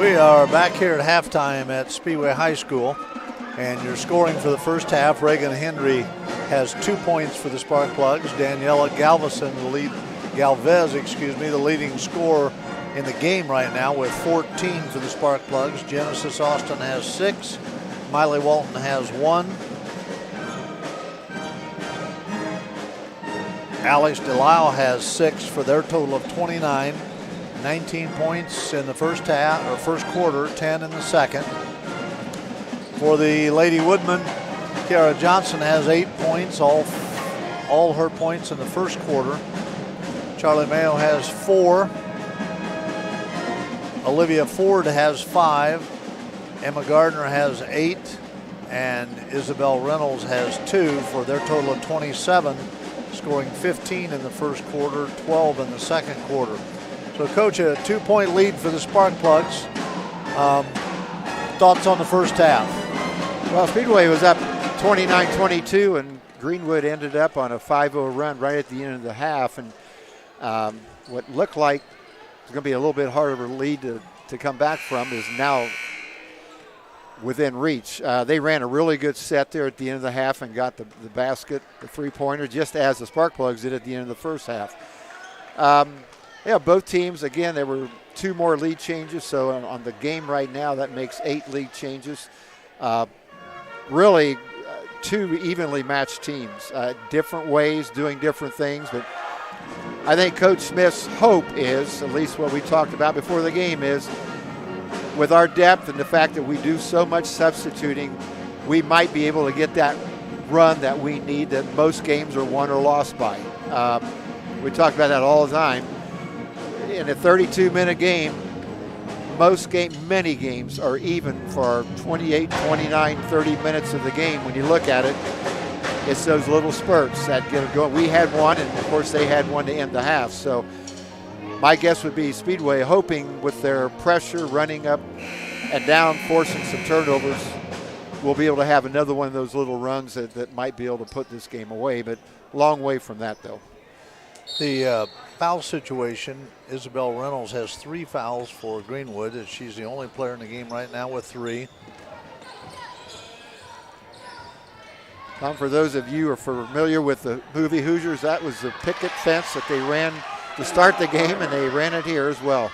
We are back here at halftime at Speedway High School, and your scoring for the first half, Reagan Hendry has 2 points for the Sparkplugs. Daniela Galvez, the leading scorer in the game right now with 14 for the Sparkplugs. Genesis Austin has 6. Miley Walton has 1. Alex Delisle has 6 for their total of 29. 19 points in the first half or first quarter, 10 in the second. For the Lady Woodmen, Kiara Johnson has 8 points, all her points in the first quarter. Charlie Mayo has 4. Olivia Ford has 5. Emma Gardner has 8. And Isabel Reynolds has 2 for their total of 27, scoring 15 in the first quarter, 12 in the second quarter. So, Coach, a 2-point lead for the Sparkplugs. Thoughts on the first half? Well, Speedway was up 29-22, and Greenwood ended up on a 5-0 run right at the end of the half. And what looked like it's going to be a little bit harder of a lead to come back from is now within reach. They ran a really good set there at the end of the half and got the basket, the three-pointer, just as the Sparkplugs did at the end of the first half. Yeah, both teams, again, there were 2 more lead changes, so on the game right now, that makes 8 lead changes. Really, 2 evenly matched teams, different ways, doing different things, but I think Coach Smith's hope is, at least what we talked about before the game, is with our depth and the fact that we do so much substituting, we might be able to get that run that we need that most games are won or lost by. We talk about that all the time. In a 32-minute game, many games are even for 28, 29, 30 minutes of the game. When you look at it, it's those little spurts that get it going. We had one, and of course they had one to end the half. So my guess would be Speedway hoping with their pressure running up and down, forcing some turnovers, we'll be able to have another one of those little runs that might be able to put this game away, but long way from that though. The foul situation, Isabel Reynolds has 3 fouls for Greenwood, and she's the only player in the game right now with 3. Tom, for those of you who are familiar with the movie Hoosiers, that was the picket fence that they ran to start the game, and they ran it here as well.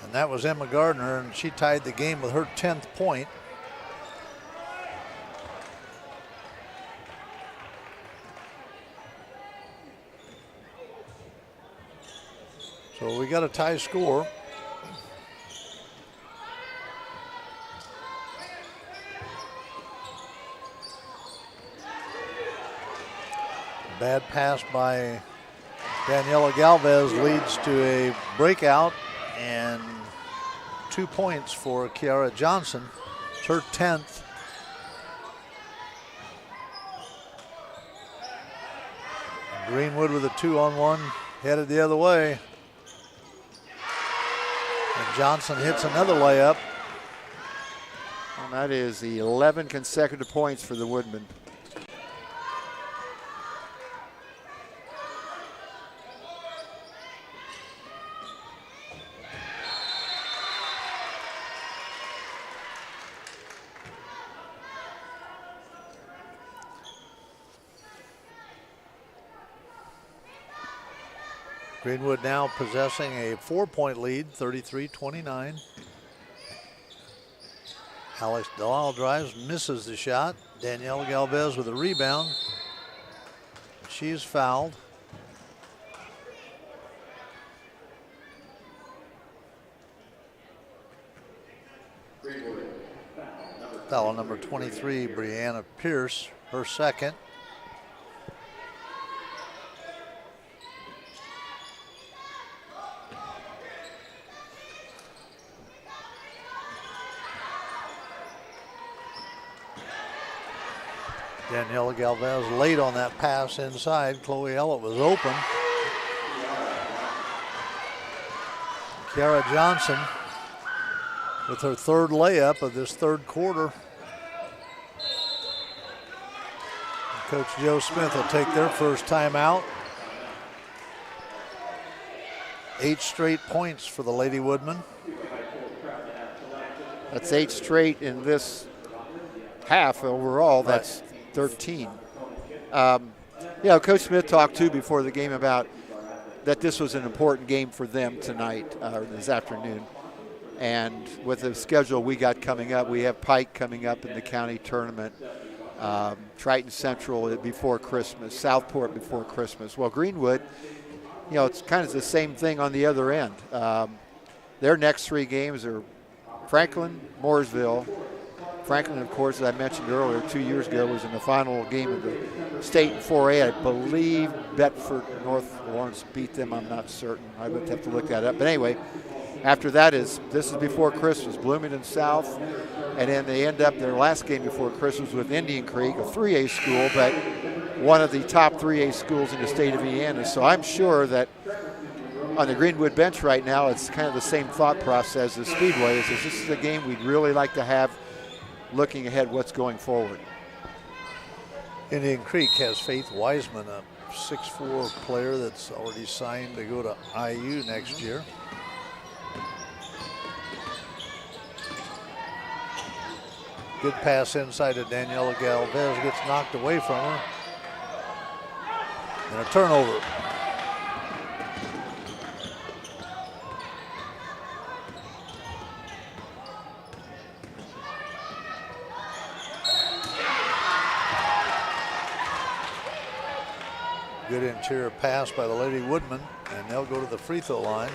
And that was Emma Gardner, and she tied the game with her 10th point. So we got a tie score. Bad pass by Daniela Galvez leads to a breakout and 2 points for Kiara Johnson. It's her 10th. Greenwood with a 2-on-1 headed the other way. And Johnson hits another layup. And that is the 11 consecutive points for the Woodmen. Greenwood now possessing a 4-point lead, 33-29. Alex Delisle drives, misses the shot. Danielle Galvez with a rebound. She is fouled. Foul number 23, Brianna Pierce, her second. Daniela Galvez late on that pass inside. Chloe Ellett was open. Kiara Johnson with her 3rd layup of this 3rd quarter. Coach Joe Smith will take their first timeout. 8 straight points for the Lady Woodmen. That's 8 straight in this half overall. That's 13. Coach Smith talked too before the game about that this was an important game for them tonight, or this afternoon. And with the schedule we got coming up, we have Pike coming up in the county tournament, Triton Central before Christmas, Southport before Christmas. Well, Greenwood, it's kind of the same thing on the other end. Their next 3 games are Franklin, Mooresville. Franklin, of course, as I mentioned earlier, 2 years ago was in the final game of the state in 4A. I believe Bedford North Lawrence beat them. I'm not certain. I would have to look that up. But anyway, after that this is before Christmas, Bloomington South. And then they end up their last game before Christmas with Indian Creek, a 3A school, but one of the top 3A schools in the state of Indiana. So I'm sure that on the Greenwood bench right now, it's kind of the same thought process as Speedway. This is a game we'd really like to have looking ahead what's going forward. Indian Creek has Faith Wiseman, a 6'4" player that's already signed to go to IU next year. Good pass inside to Daniela Galvez, gets knocked away from her. And a turnover. Good interior pass by the Lady Woodmen, and they'll go to the free throw line.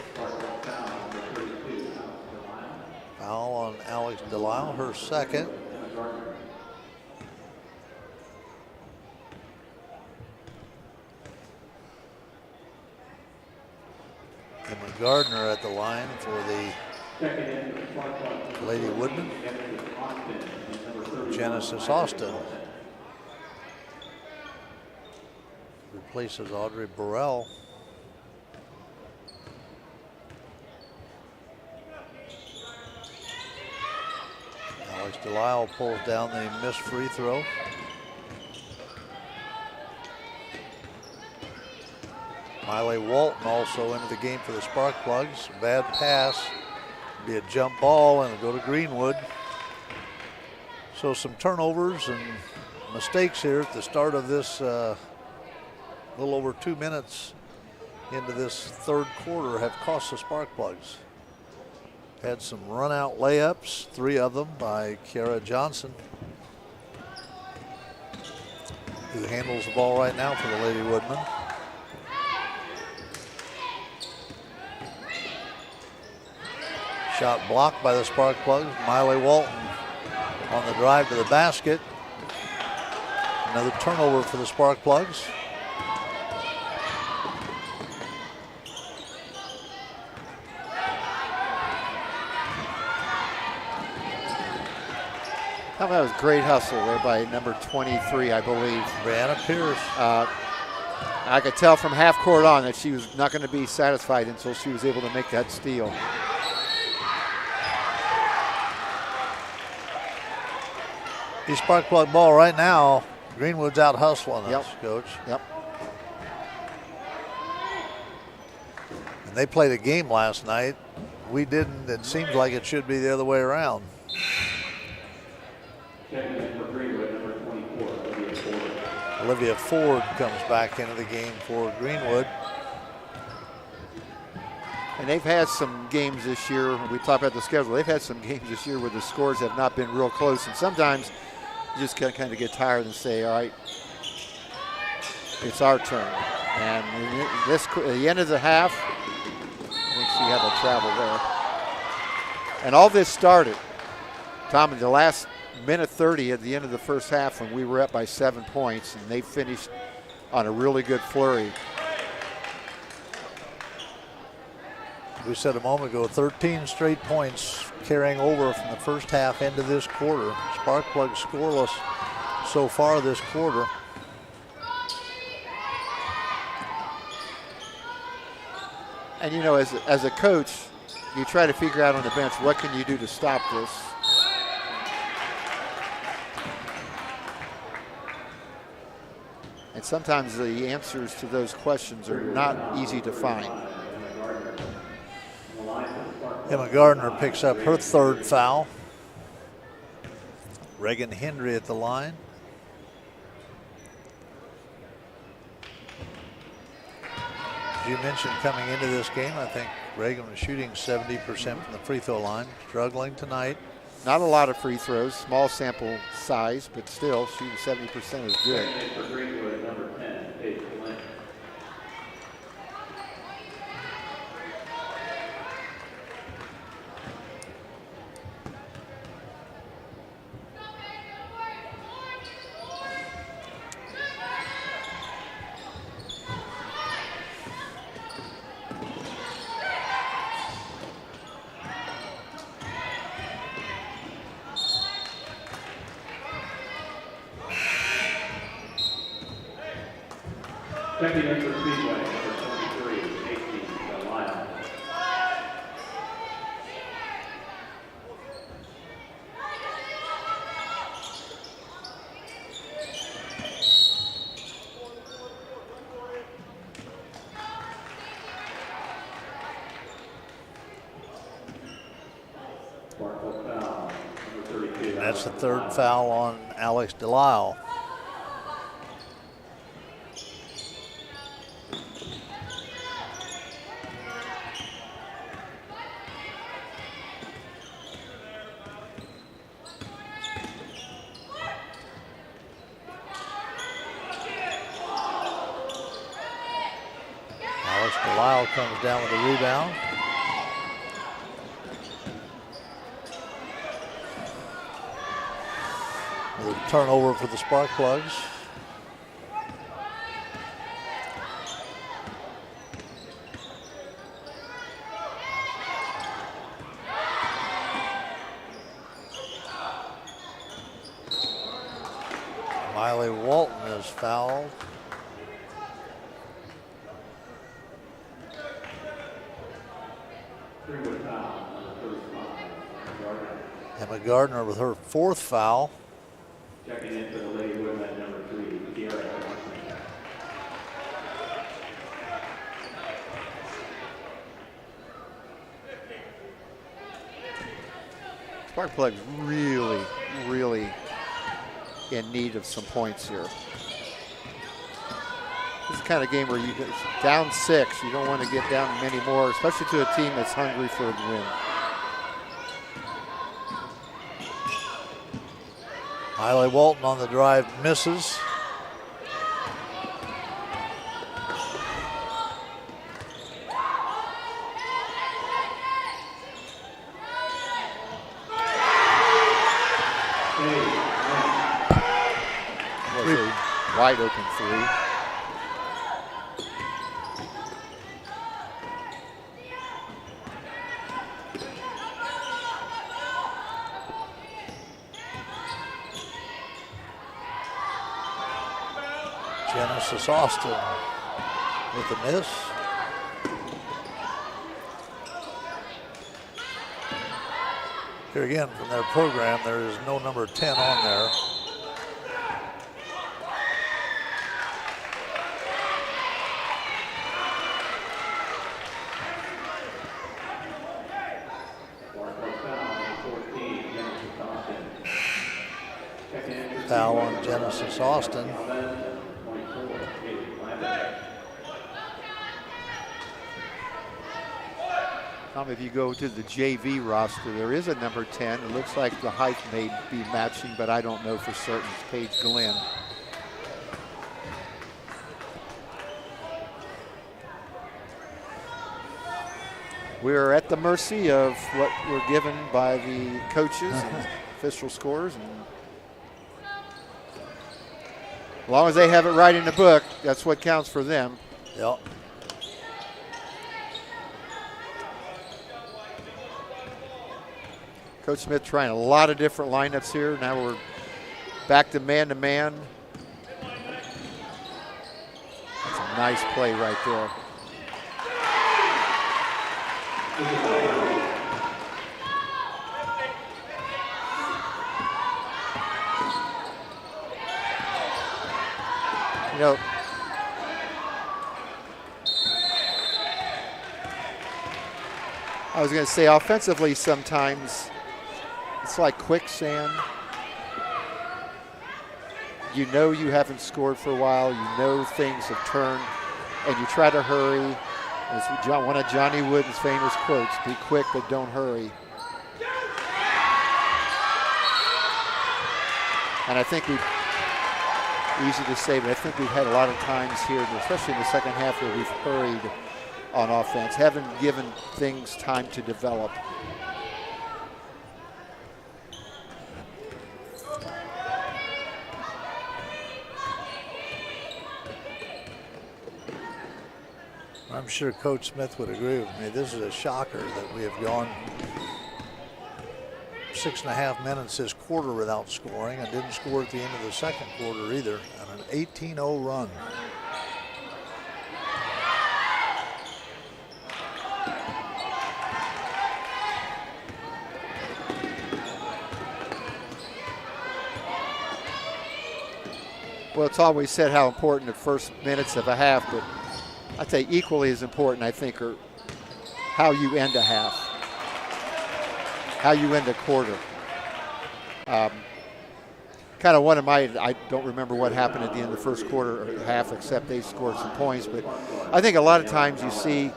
Foul on Alex Delisle, her second. Emma Gardner at the line for the Lady Woodmen. Genesis Austin replaces Audrey Burrell. Alex Delisle pulls down the missed free throw. Miley Walton also into the game for the Sparkplugs. Bad pass, be a jump ball, and it'll go to Greenwood. So some turnovers and mistakes here at the start of this little over 2 minutes into this third quarter have cost the Sparkplugs. Had some run out layups, 3 of them by Kiara Johnson, who handles the ball right now for the Lady Woodmen. Shot blocked by the Sparkplugs. Miley Walton on the drive to the basket. Another turnover for the Sparkplugs. That was great hustle there by number 23, I believe. Brianna Pierce. I could tell from half court on that she was not going to be satisfied until she was able to make that steal. The Sparkplug ball right now. Greenwood's out hustling us, Coach. Yep. And they played a game last night. We didn't. It seems like it should be the other way around. Olivia Ford comes back into the game for Greenwood. And they've had some games this year, we talked about the schedule, they've had some games this year where the scores have not been real close, and sometimes you just kind of get tired and say, all right, it's our turn. And at the end of the half, I think she had a travel there. And all this started, Tom, in the last minute 30 at the end of the first half when we were up by 7 points, and they finished on a really good flurry. We said a moment ago, 13 straight points carrying over from the first half into this quarter. Sparkplug scoreless so far this quarter. And you know, as a coach, you try to figure out on the bench, what can you do to stop this? And sometimes the answers to those questions are not easy to find. Emma Gardner picks up her third foul. Reagan Hendry at the line. As you mentioned coming into this game, I think Reagan was shooting 70% from the free throw line. Struggling tonight. Not a lot of free throws, small sample size, but still shooting 70% is good. For Greenwood, number 10, Paige Lynn. Checking in for Speedway, number 23, 18, Delisle. Sparkle foul, number 32. That's the third foul on Alex Delisle. Delisle comes down with a rebound. With a turnover for the Sparkplugs. Miley Walton is fouled. Emma Gardner with her fourth foul. Checking in for the Lady Woodmen, number 3, Kiara Johnson. Sparkplug's really, really in need of some points here. This is the kind of game where you get down 6, you don't want to get down many more, especially to a team that's hungry for a win. Miley Walton on the drive misses. Was a wide open 3. Genesis Austin with a miss. Here again from their program, there is no number 10 on there. Foul on Genesis Austin. If you go to the JV roster, there is a number 10. It looks like the height may be matching, but I don't know for certain. It's Paige Glenn. We're at the mercy of what we're given by the coaches and official scores. And as long as they have it right in the book, that's what counts for them. Yep. Coach Smith trying a lot of different lineups here. Now we're back to man-to-man. That's a nice play right there. You know, I was going to say offensively sometimes it's like quicksand. You know you haven't scored for a while. You know things have turned, and you try to hurry. It's one of Johnny Wooden's famous quotes, be quick but don't hurry. And I think easy to say, but I think we've had a lot of times here, especially in the second half, where we've hurried on offense, haven't given things time to develop. I'm sure Coach Smith would agree with me. This is a shocker that we have gone 6.5 minutes this quarter without scoring, and didn't score at the end of the second quarter either, and an 18-0 run. Well, it's always said how important the first minutes of a half, but I'd say equally as important, I think, are how you end a half, how you end a quarter. Kind of one of my, I don't remember what happened at the end of the first quarter or half, except they scored some points. But I think a lot of times you see,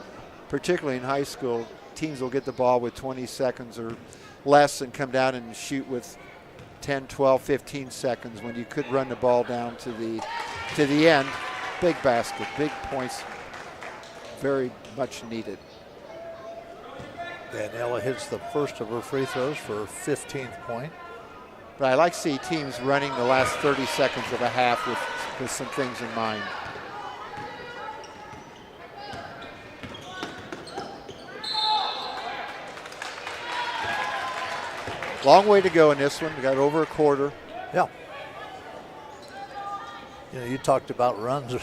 particularly in high school, teams will get the ball with 20 seconds or less and come down and shoot with 10, 12, 15 seconds when you could run the ball down to the end. Big basket, big points, very much needed. Daniela hits the first of her free throws for her 15th point. But I like to see teams running the last 30 seconds of a half with some things in mind. Long way to go in this one. We got over a quarter. Yeah. You know, you talked about runs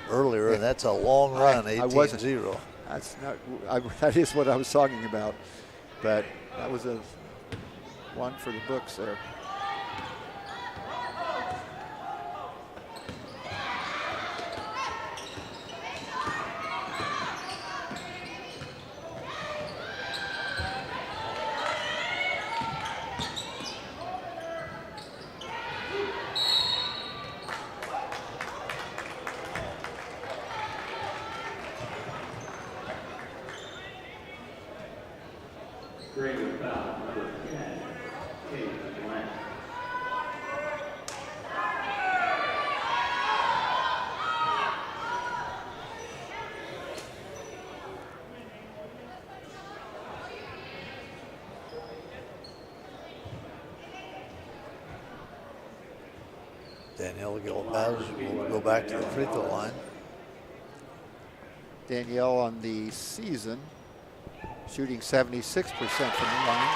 earlier, and that's a long run, 18-0. That's not. That is what I was talking about. But that was a one for the books there. Greenwood foul, number 10, Kate Blank. Danielle Gilbaz will go back to the free throw line. Danielle on the season shooting 76% from the line.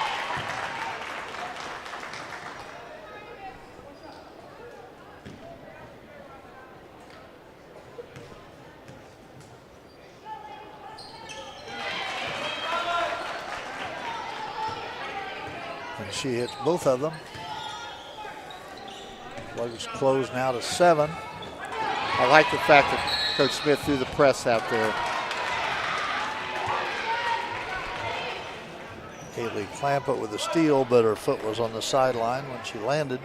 And she hits both of them. Slugs closed now to 7. I like the fact that Coach Smith threw the press out there. Haley Clampett with a steal, but her foot was on the sideline when she landed.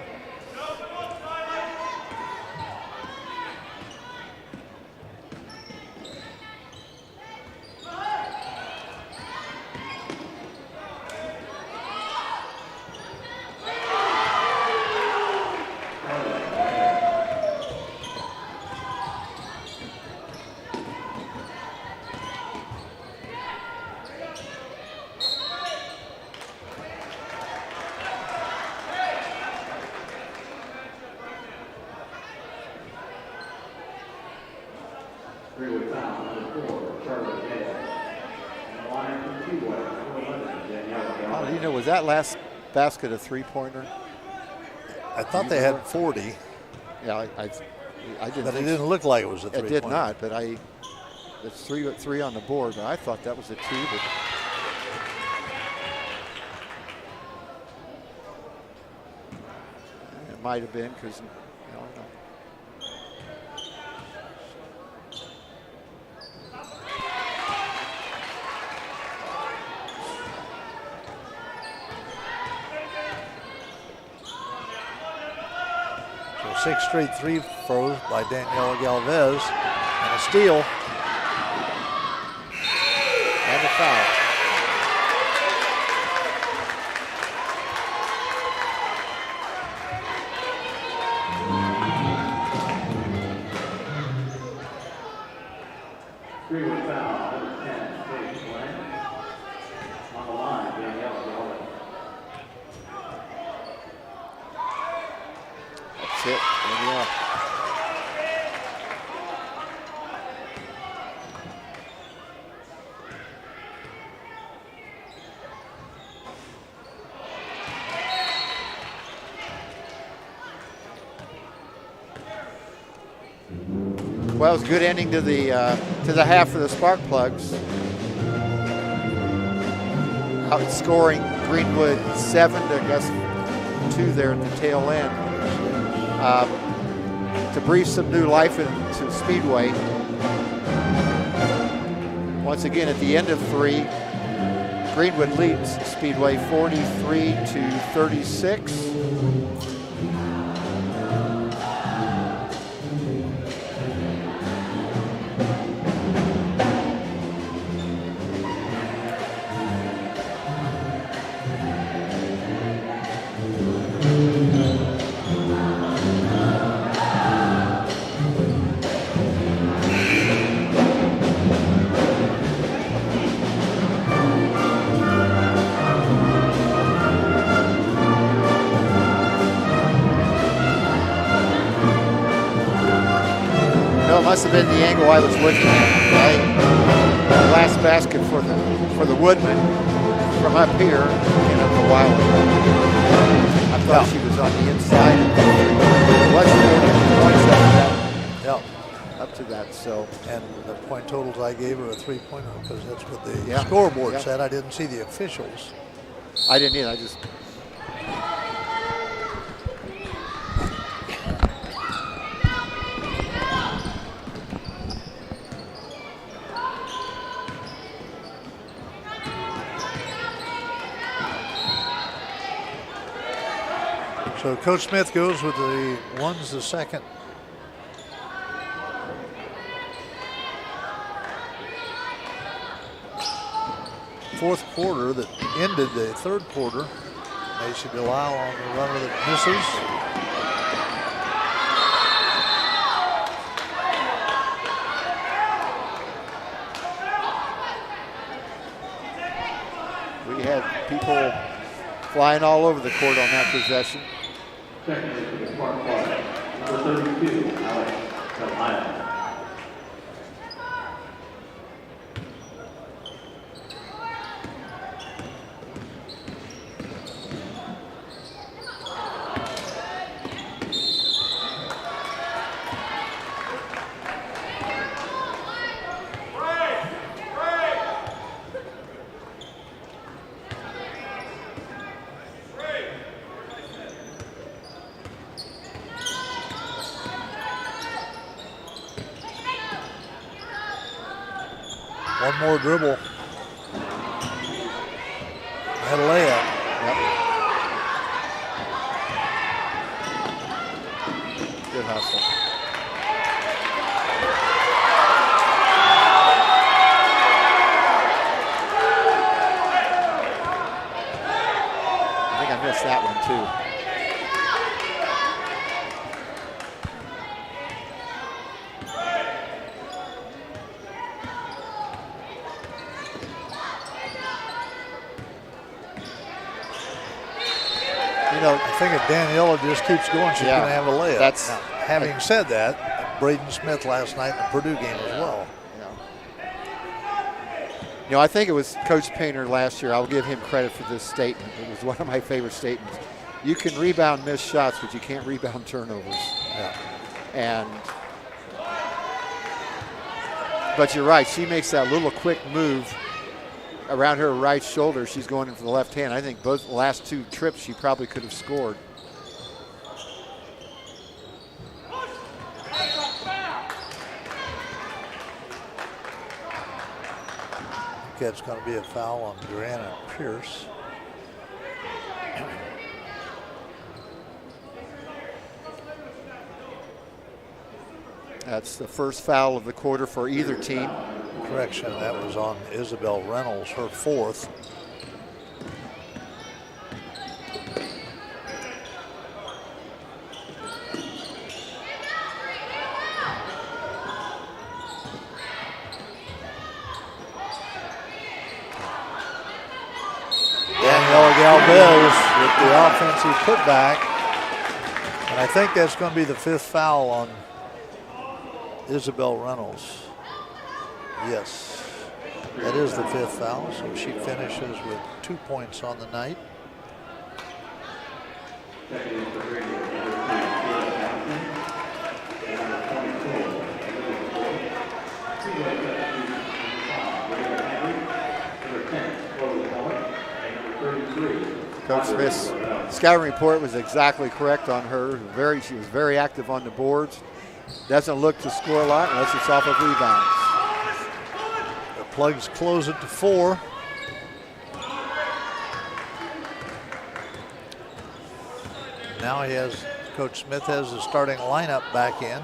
Greenwood foul, number 4, Charlotte Day. And the line from Speedway, number 11, Danielle. Oh, you know, was that last basket a three-pointer? I thought they had 40. Yeah, I didn't. But it didn't look like it was a three-pointer. It did not, but it's three on the board, but I thought that was a two. But it might have been because, 6 straight three throws by Daniela Galvez, and a steal. And a foul. Greenwood foul, number 10, Paige Glenn. On the line, Danielle Galvez. That's it. Danielle. Well, it was a good ending to the half for the Sparkplugs. Outscoring Greenwood 7 to 2 there at the tail end. To breathe some new life into Speedway. Once again, at the end of 3, Greenwood leads Speedway 43-36. Must have been the angle I was looking at. Right? The last basket for the Woodmen from up here, and a while ago. I thought she was on the inside. It was 40 points up to that. So, and the point totals I gave her a 3-pointer because that's what the Yeah. scoreboard Yeah. said. I didn't see the officials. I didn't either. I just. So Coach Smith goes with the ones, the second. Fourth quarter that ended the third quarter. Macy Delisle on the runner that misses. We had people flying all over the court on that possession. Secondly, for the Sparkplugs, number 32, Alex Delhiah. One more dribble. And a layup. Yep. Good hustle. I think I missed that one too. I think if Daniela just keeps going, she's going to have a layup. That's, now, having said that, Braden Smith last night in the Purdue game as well. I think it was Coach Painter last year. I'll give him credit for this statement. It was one of my favorite statements. You can rebound missed shots, but you can't rebound turnovers. Yeah. But you're right. She makes that little quick move around her right shoulder. She's going in for the left hand. I think both the last 2 trips she probably could have scored. That's going to be a foul on Brianna Pierce. That's the first foul of the quarter for either team. Correction, that was on Isabel Reynolds, her fourth. Daniela Galvez with the offensive putback. And I think that's going to be the fifth foul on Isabel Reynolds. Yes, that is the fifth foul, so she finishes with 2 points on the night. Coach Smith's scouting report was exactly correct on her. She was very active on the boards. Doesn't look to score a lot unless it's off of rebounds. The Plugs close it to 4. Now Coach Smith has the starting lineup back in.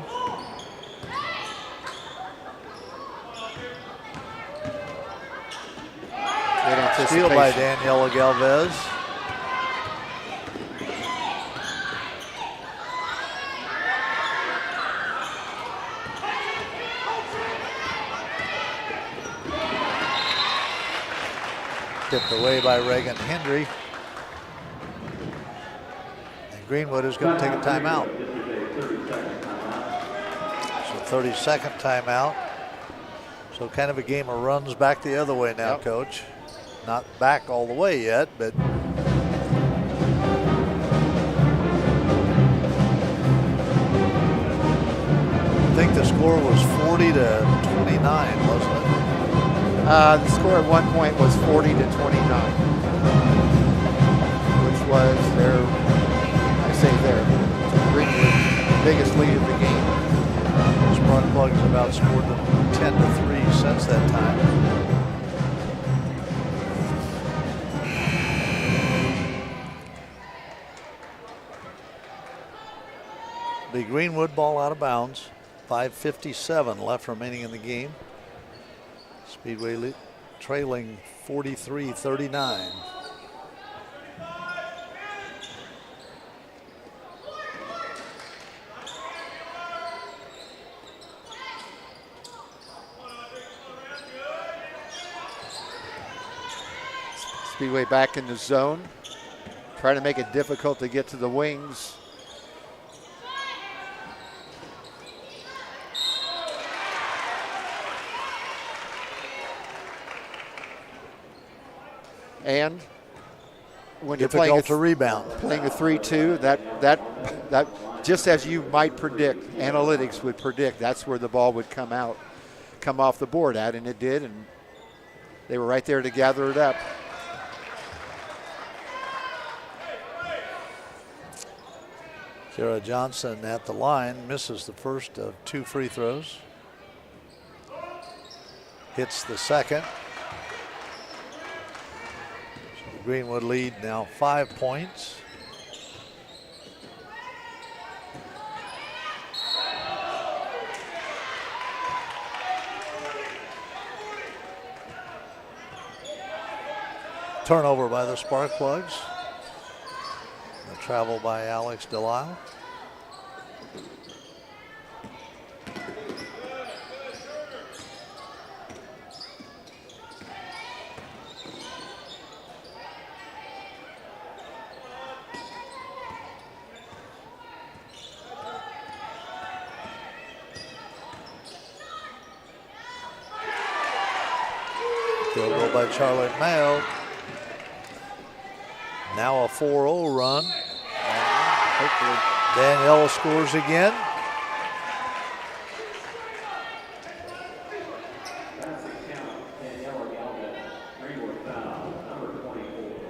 Steal by Daniela Galvez. Tipped away by Reagan Hendry. And Greenwood is going to take a timeout. So 30-second timeout. So kind of a game of runs back the other way now, Coach. Not back all the way yet, but I think the score was 40 to 29, wasn't it? The score at one point was 40 to 29, which was their biggest lead of the game. Sprung Plugs have outscored them 10 to 3 since that time. The Greenwood ball out of bounds. 5:57 left remaining in the game. Speedway trailing 43-39. Speedway back in the zone, trying to make it difficult to get to the wings. And when you're playing to rebound, playing a 3-2, that just as you might predict, analytics would predict, that's where the ball would come off the board at, and it did, and they were right there to gather it up. Kara Johnson at the line misses the first of 2 free throws. Hits the second. Greenwood lead now 5 points. Turnover by the Spark Plugs. The travel by Alex Delisle. Field goal by Charlotte Mayo. Now a 4-0 run. Hopefully Daniela scores again.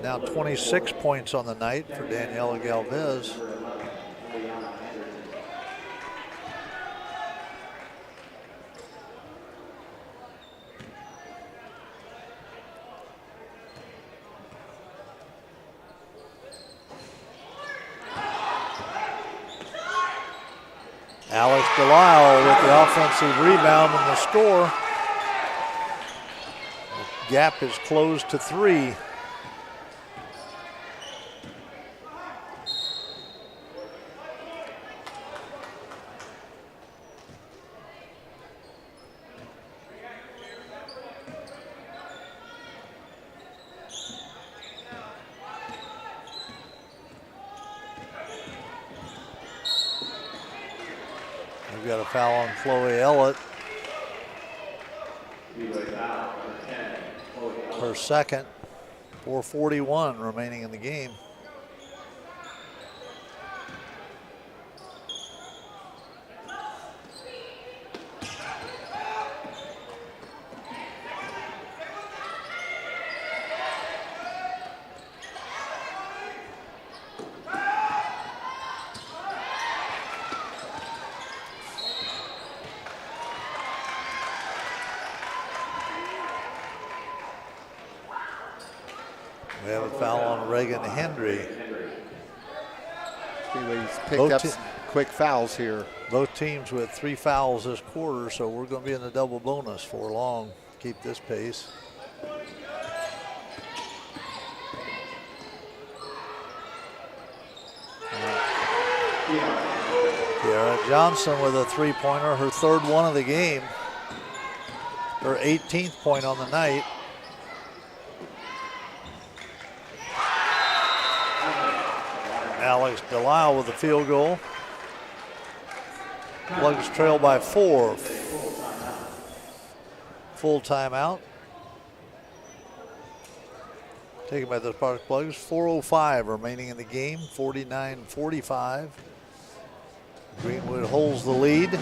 Now 26 points on the night for Daniela Galvez. Alex Delisle with the offensive rebound and the score. The gap is closed to 3. We've got a foul on Chloe Ellett. Her second. 4:41 remaining in the game. We have a foul on Reagan Hendry. Speedway's picked up some quick fouls here. Both teams with 3 fouls this quarter, so we're going to be in the double bonus for long. Keep this pace. Kiara Johnson with a 3-pointer, her 3rd one of the game. Her 18th point on the night. Alex Delisle with the field goal. Plugs trail by 4. Full timeout. Taken by the Sparks Plugs. 4:05 remaining in the game. 49-45. Greenwood holds the lead.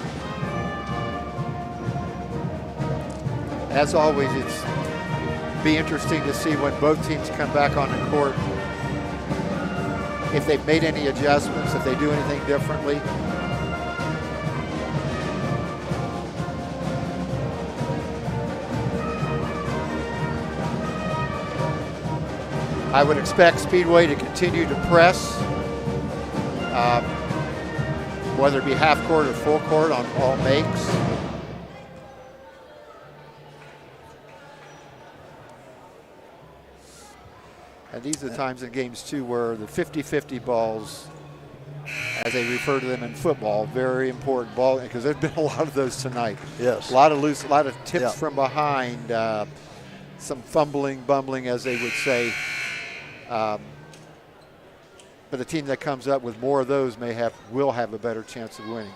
As always, it's be interesting to see when both teams come back on the court. If they've made any adjustments, if they do anything differently. I would expect Speedway to continue to press, whether it be half court or full court on all makes. And these are the times in games too where the 50-50 balls, as they refer to them in football, very important ball, because there's been a lot of those tonight. Yes. A lot of loose, a lot of tips from behind, some fumbling, bumbling, as they would say. But the team that comes up with more of those will have a better chance of winning.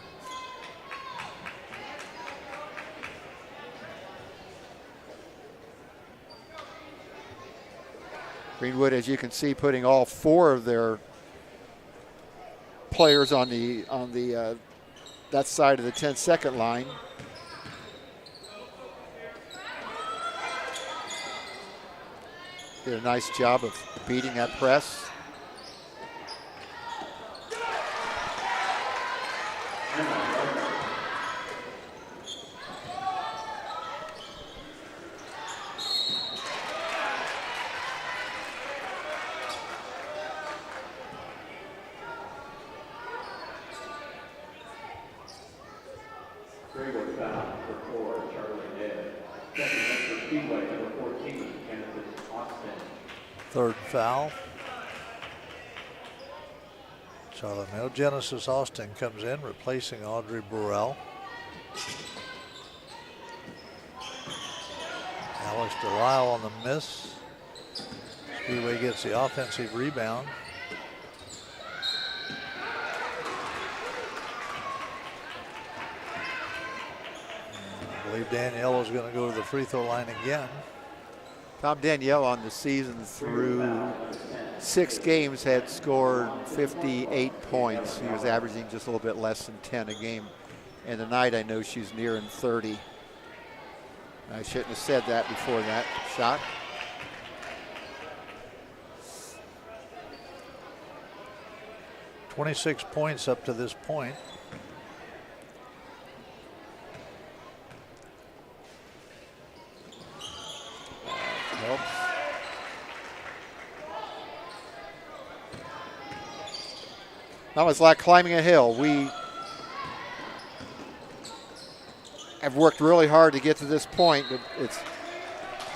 Greenwood, as you can see, putting all 4 of their players on that side of the 10-second line. Did a nice job of beating that press. Third foul. Charlotte Mill. Genesis Austin comes in, replacing Audrey Burrell. Alex Delisle on the miss. Speedway gets the offensive rebound. And I believe Danielle is going to go to the free throw line again. Tom Danielle on the season through 6 games had scored 58 points. He was averaging just a little bit less than 10 a game. And tonight I know she's nearing 30. I shouldn't have said that before that shot. "26 points up to this point. Now it's like climbing a hill. have worked really hard to get to this point, but it's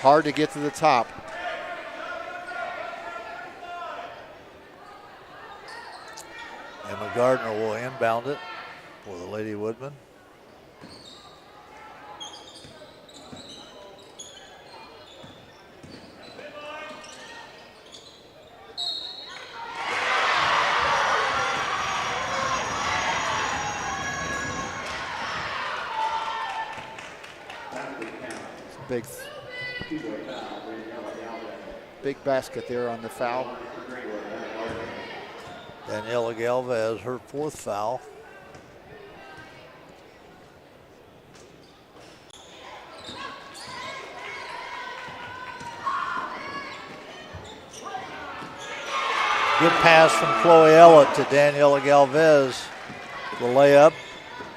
hard to get to the top. Emma Gardner will inbound it for the Lady Woodmen. Big basket there on the foul. Daniela Galvez, her 4th foul. Good pass from Chloe Ellett to Daniela Galvez. The layup.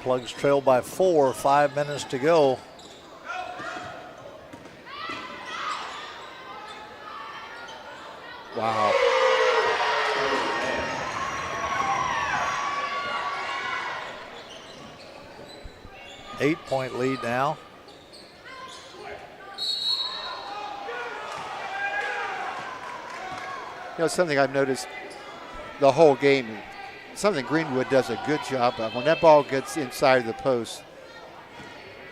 Plugs trail by 4, 5 minutes to go. Wow. Eight-point lead now. You know, something I've noticed the whole game, something Greenwood does a good job of. When that ball gets inside of the post,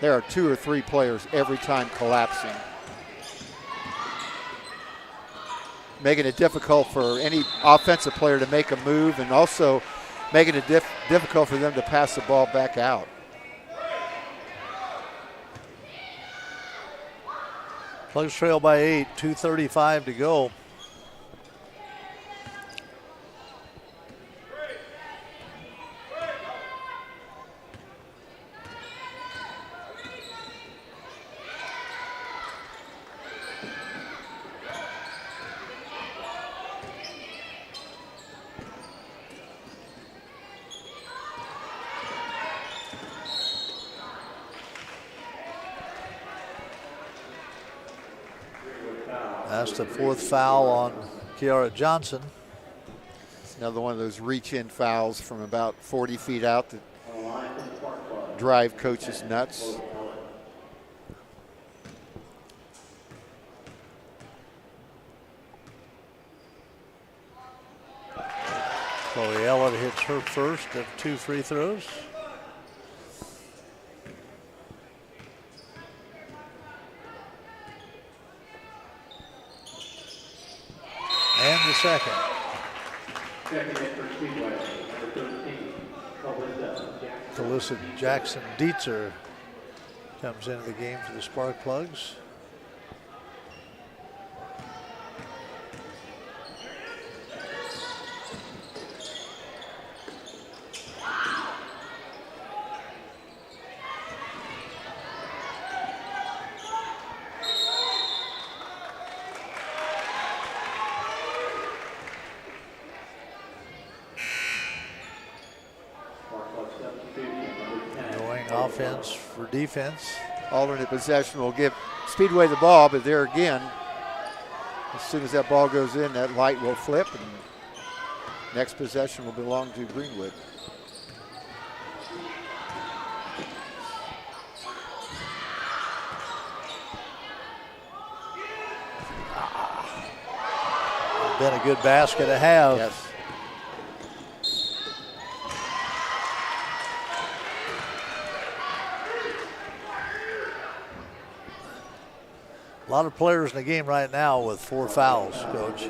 there are 2 or 3 players every time collapsing, making it difficult for any offensive player to make a move, and also making it difficult for them to pass the ball back out. Plugs trail by 8, 2:35 to go. That's the 4th foul on Kiara Johnson. It's another one of those reach-in fouls from about 40 feet out that drive coaches nuts. Chloe Ellett hits her first of 2 free throws. And the second. Second hit for Speedway, number 13, Calissa Jackson Dietzer comes into the game for the Spark Plugs. Offense for defense. Alternate possession will give Speedway the ball, but there again, as soon as that ball goes in, that light will flip, and next possession will belong to Greenwood. Been a good basket to have. Yes. A lot of players in the game right now with 4 fouls, Coach.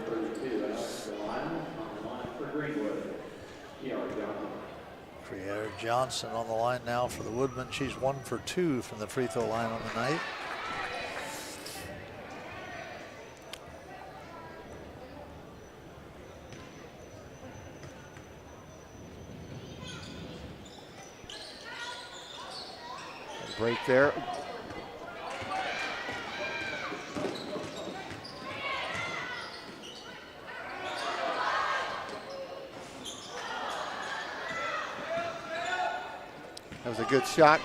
Kiara Johnson on the line now for the Woodmen. She's 1 for 2 from the free throw line on the night. Break there. That was a good shot,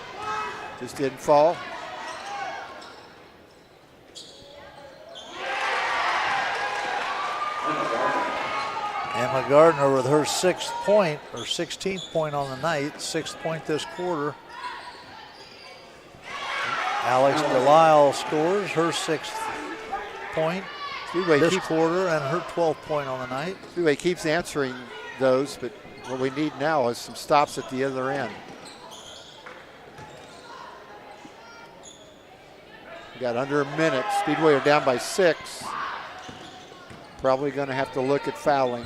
just didn't fall. Emma Gardner with her 6th point, or 16th point on the night, 6th point this quarter. Alex Delisle scores her 6th point Speedway this keeps, quarter and her 12th point on the night. Speedway keeps answering those, but what we need now is some stops at the other end. We got under a minute. Speedway are down by 6. Probably going to have to look at fouling.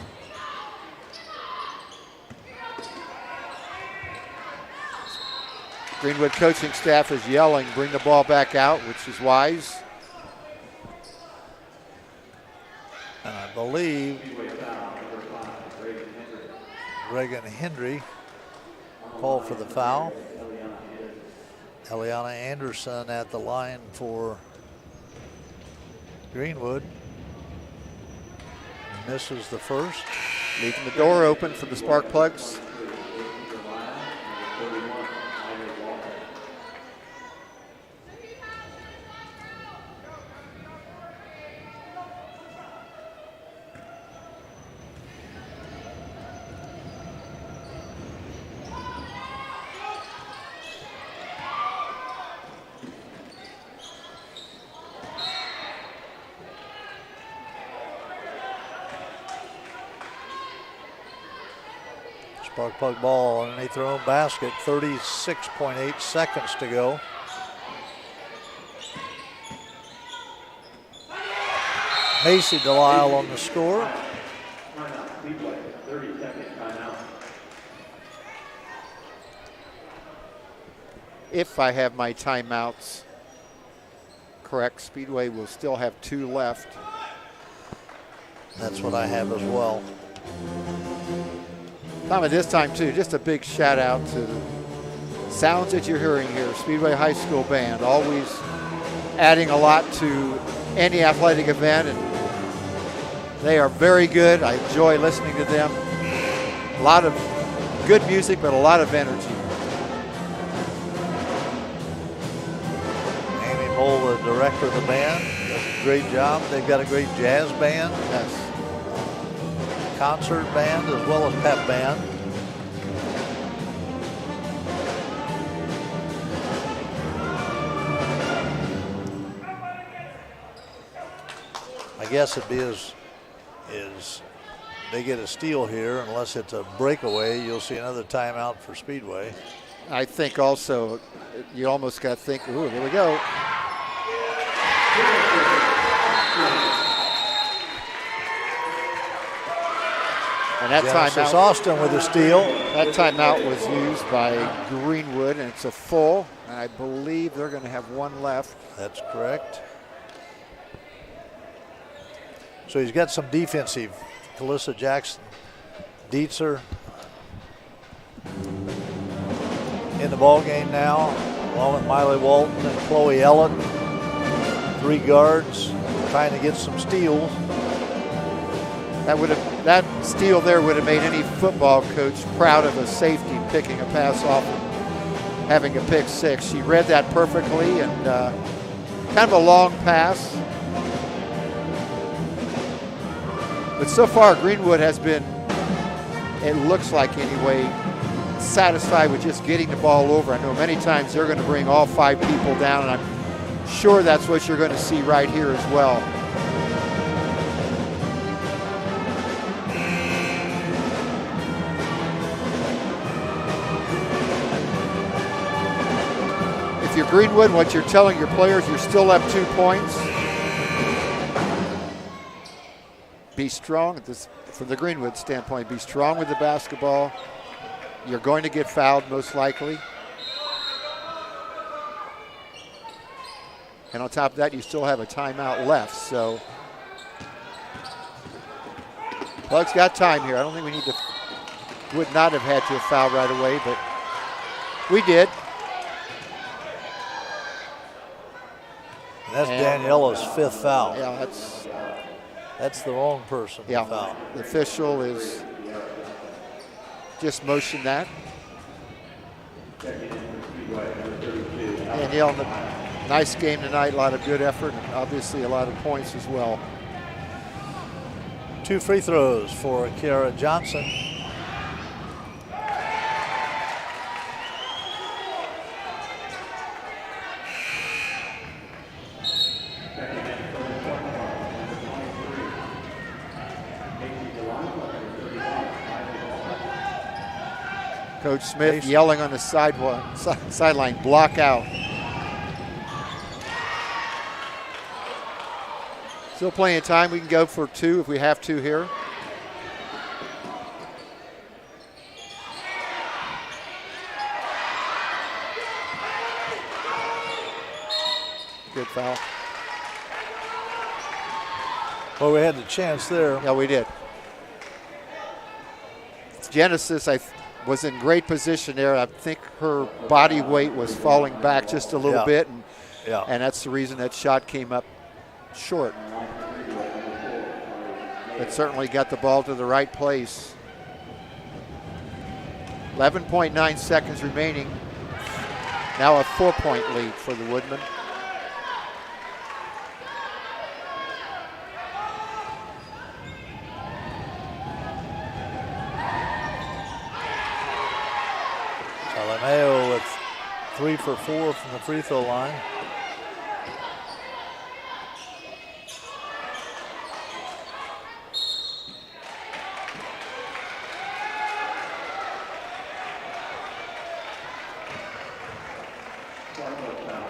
Greenwood coaching staff is yelling, bring the ball back out, which is wise. And I believe Reagan Hendry called for the foul. Eliana Anderson at the line for Greenwood. Misses the first. Leaving the door open for the spark plugs. Spark plug ball underneath their own basket. 36.8 seconds to go. Macy Delisle on the score. If I have my timeouts correct, Speedway will still have 2 left. That's what I have as well. Tom, at this time too, just a big shout out to the sounds that you're hearing here. Speedway High School Band, always adding a lot to any athletic event, and they are very good. I enjoy listening to them. A lot of good music, but a lot of energy. Amy Mole, the director of the band, does a great job. They've got a great jazz band. Yes. Concert band as well as pep band. I guess it'd be as they get a steal here, unless it's a breakaway, you'll see another timeout for Speedway. I think also you almost got to think, ooh, here we go. And that Genesis timeout, Austin with a steal. that timeout was used by Greenwood, and it's a full. And I believe they're going to have 1 left. That's correct. So he's got some defensive. Calissa Jackson, Dietzer in the ball game now, along with Miley Walton and Chloe Ellett. 3 guards trying to get some steals. That steal there would have made any football coach proud of a safety picking a pass off and having a pick 6. She read that perfectly, and kind of a long pass. But so far, Greenwood has been, it looks like anyway, satisfied with just getting the ball over. I know many times they're going to bring all 5 people down, and I'm sure that's what you're going to see right here as well. If you're Greenwood, what you're telling your players, you're still up 2 points. Be strong at this, from the Greenwood standpoint, be strong with the basketball. You're going to get fouled most likely. And on top of that, you still have a timeout left. So Plug's got time here. I don't think we need to, would not have had to foul right away, but we did. And that's Daniella's 5th foul. Yeah, That's the wrong person to foul. The official is just motioned that. Danielle, nice game tonight, a lot of good effort, and obviously a lot of points as well. 2 free throws for Kiara Johnson. Coach Smith Jason. yelling on the sideline, block out. Still plenty of time. We can go for 2 if we have to here. Good foul. Well, we had the chance there. Yeah, we did. Genesis, was in great position there. I think her body weight was falling back just a little bit, and that's the reason that shot came up short. But certainly got the ball to the right place. 11.9 seconds remaining. Now a 4-point lead for the Woodmen. Mayo with 3 for 4 from the free throw line.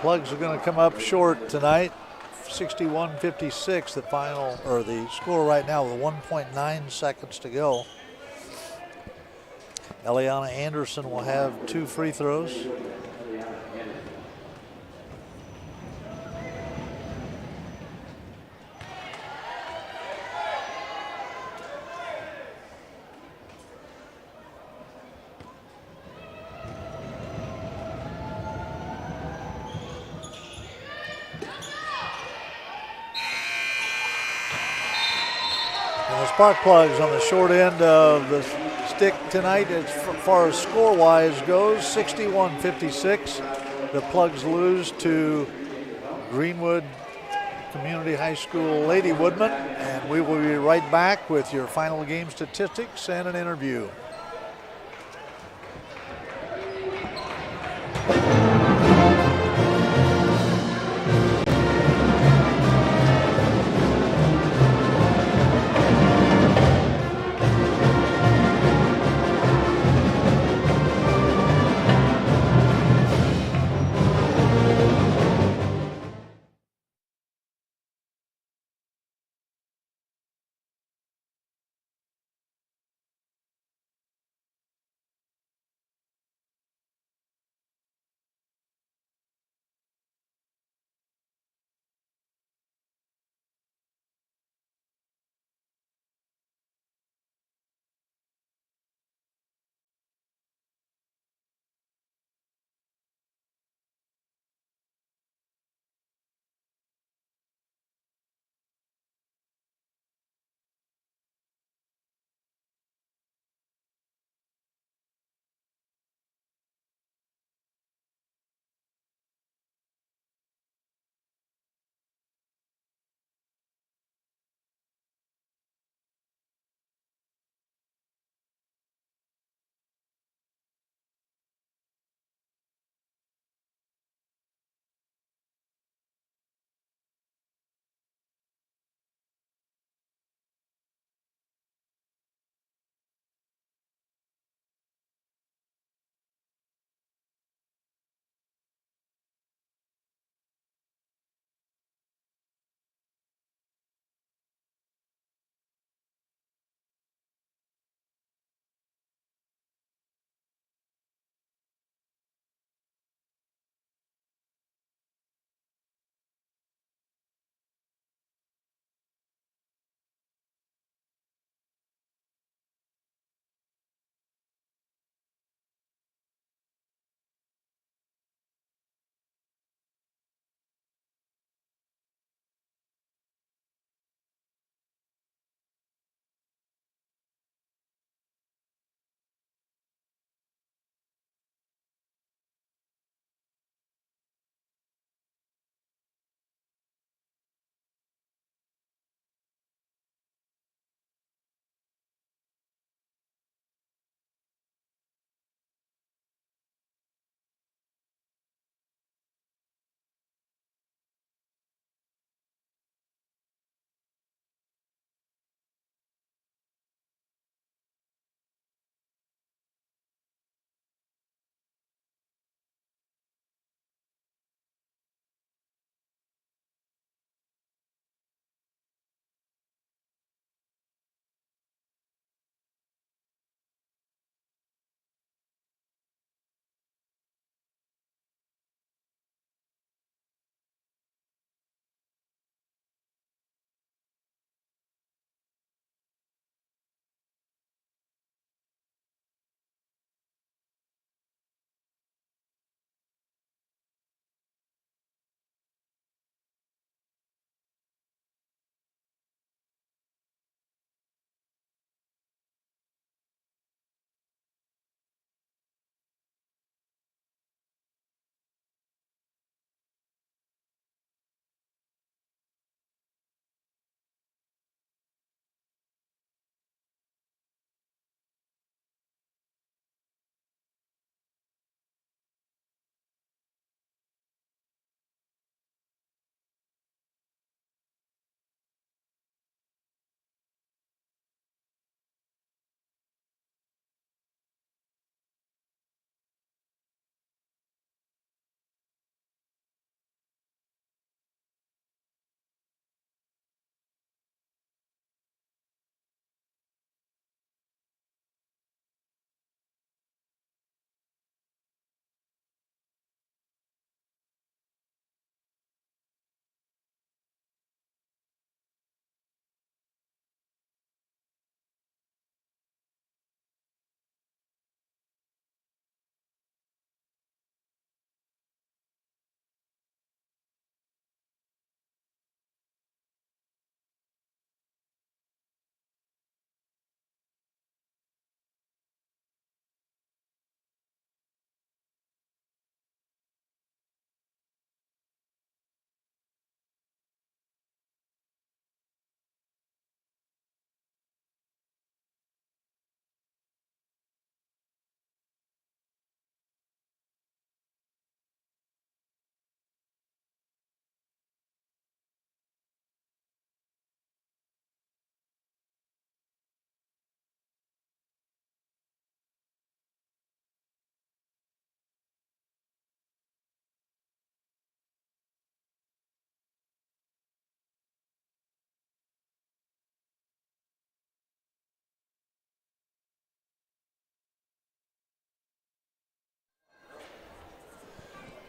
Plugs are going to come up short tonight. 61-56, the final, or the score right now with 1.9 seconds to go. Eliana Anderson will have 2 free throws. And the spark plugs on the short end of the stick tonight as far as score-wise goes, 61-56. The Plugs lose to Greenwood Community High School Lady Woodmen, and we will be right back with your final game statistics and an interview.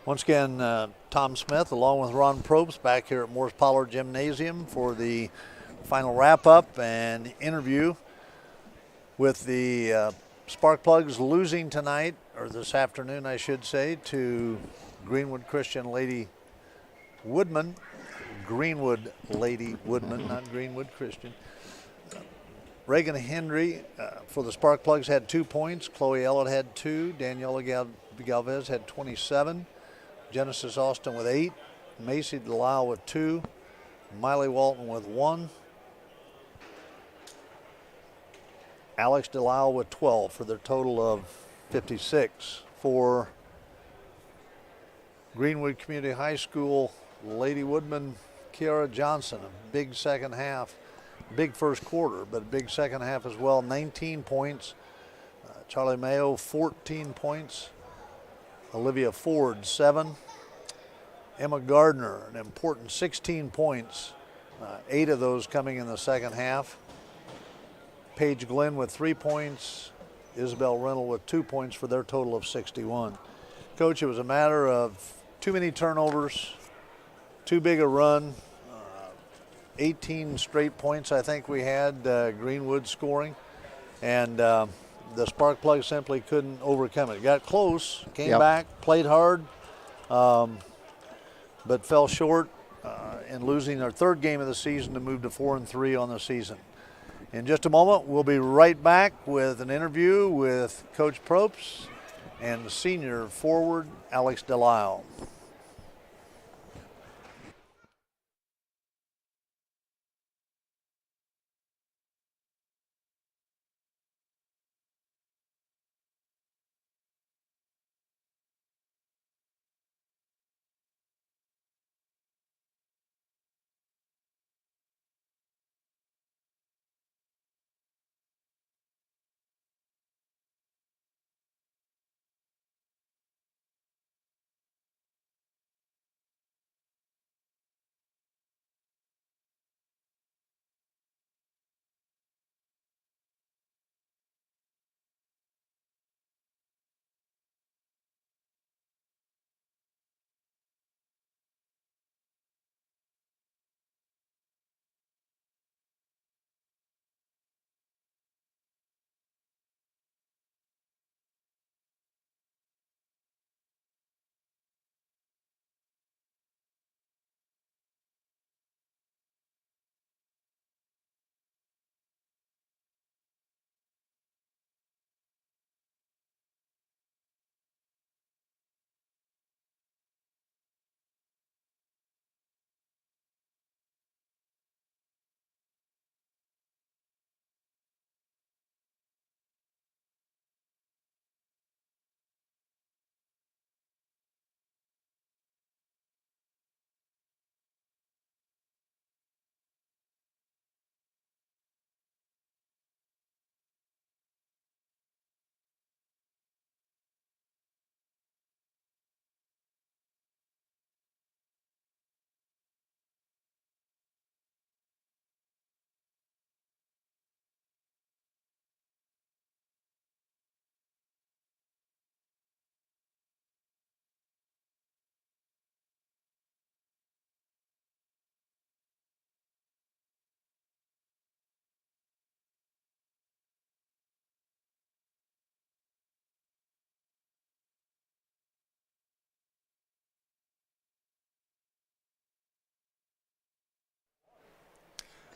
Once again, Tom Smith along with Ron Probst back here at Morris Pollard Gymnasium for the final wrap-up and interview with the Spark Plugs losing tonight, or this afternoon I should say, to Greenwood Christian Lady Woodmen. Greenwood Lady Woodmen, not Greenwood Christian. Reagan Hendry for the Spark Plugs had 2 points. Chloe Ellett had 2. Daniela Galvez had 27. Genesis Austin with 8. Macy Delisle with 2. Miley Walton with 1. Alex Delisle with 12 for their total of 56. For Greenwood Community High School Lady Woodmen, Kiara Johnson, a big second half, big first quarter, but a big second half as well. 19 points. Charlie Mayo, 14 points. Olivia Ford, 7. Emma Gardner, an important 16 points, 8 of those coming in the second half. Paige Glenn with 3 points. Isabel Reynolds with 2 points for their total of 61. Coach, it was a matter of too many turnovers, too big a run. 18 straight points I think we had, Greenwood scoring, and the Spark Plugs simply couldn't overcome it. Got close, came back, played hard, but fell short in losing their third game of the season to move to 4-3 on the season. In just a moment, we'll be right back with an interview with Coach Probst and senior forward Alex Delisle.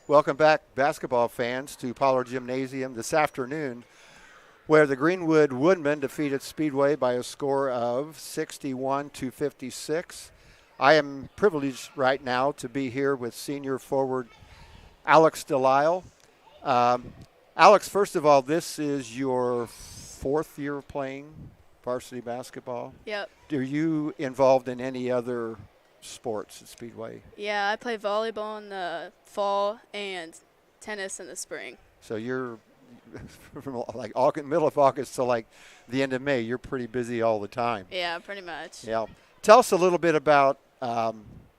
Welcome back, basketball fans, to Pollard Gymnasium this afternoon, where the Greenwood Woodmen defeated Speedway by a score of 61-56. I am privileged right now to be here with senior forward Alex Delisle. Alex, first of all, this is your 4th year playing varsity basketball. Yep. Are you involved in any other sports at Speedway? Yeah, I play volleyball in the fall and tennis in the spring. So you're from like middle of August to like the end of May. You're pretty busy all the time. Yeah, pretty much. Yeah. Tell us a little bit about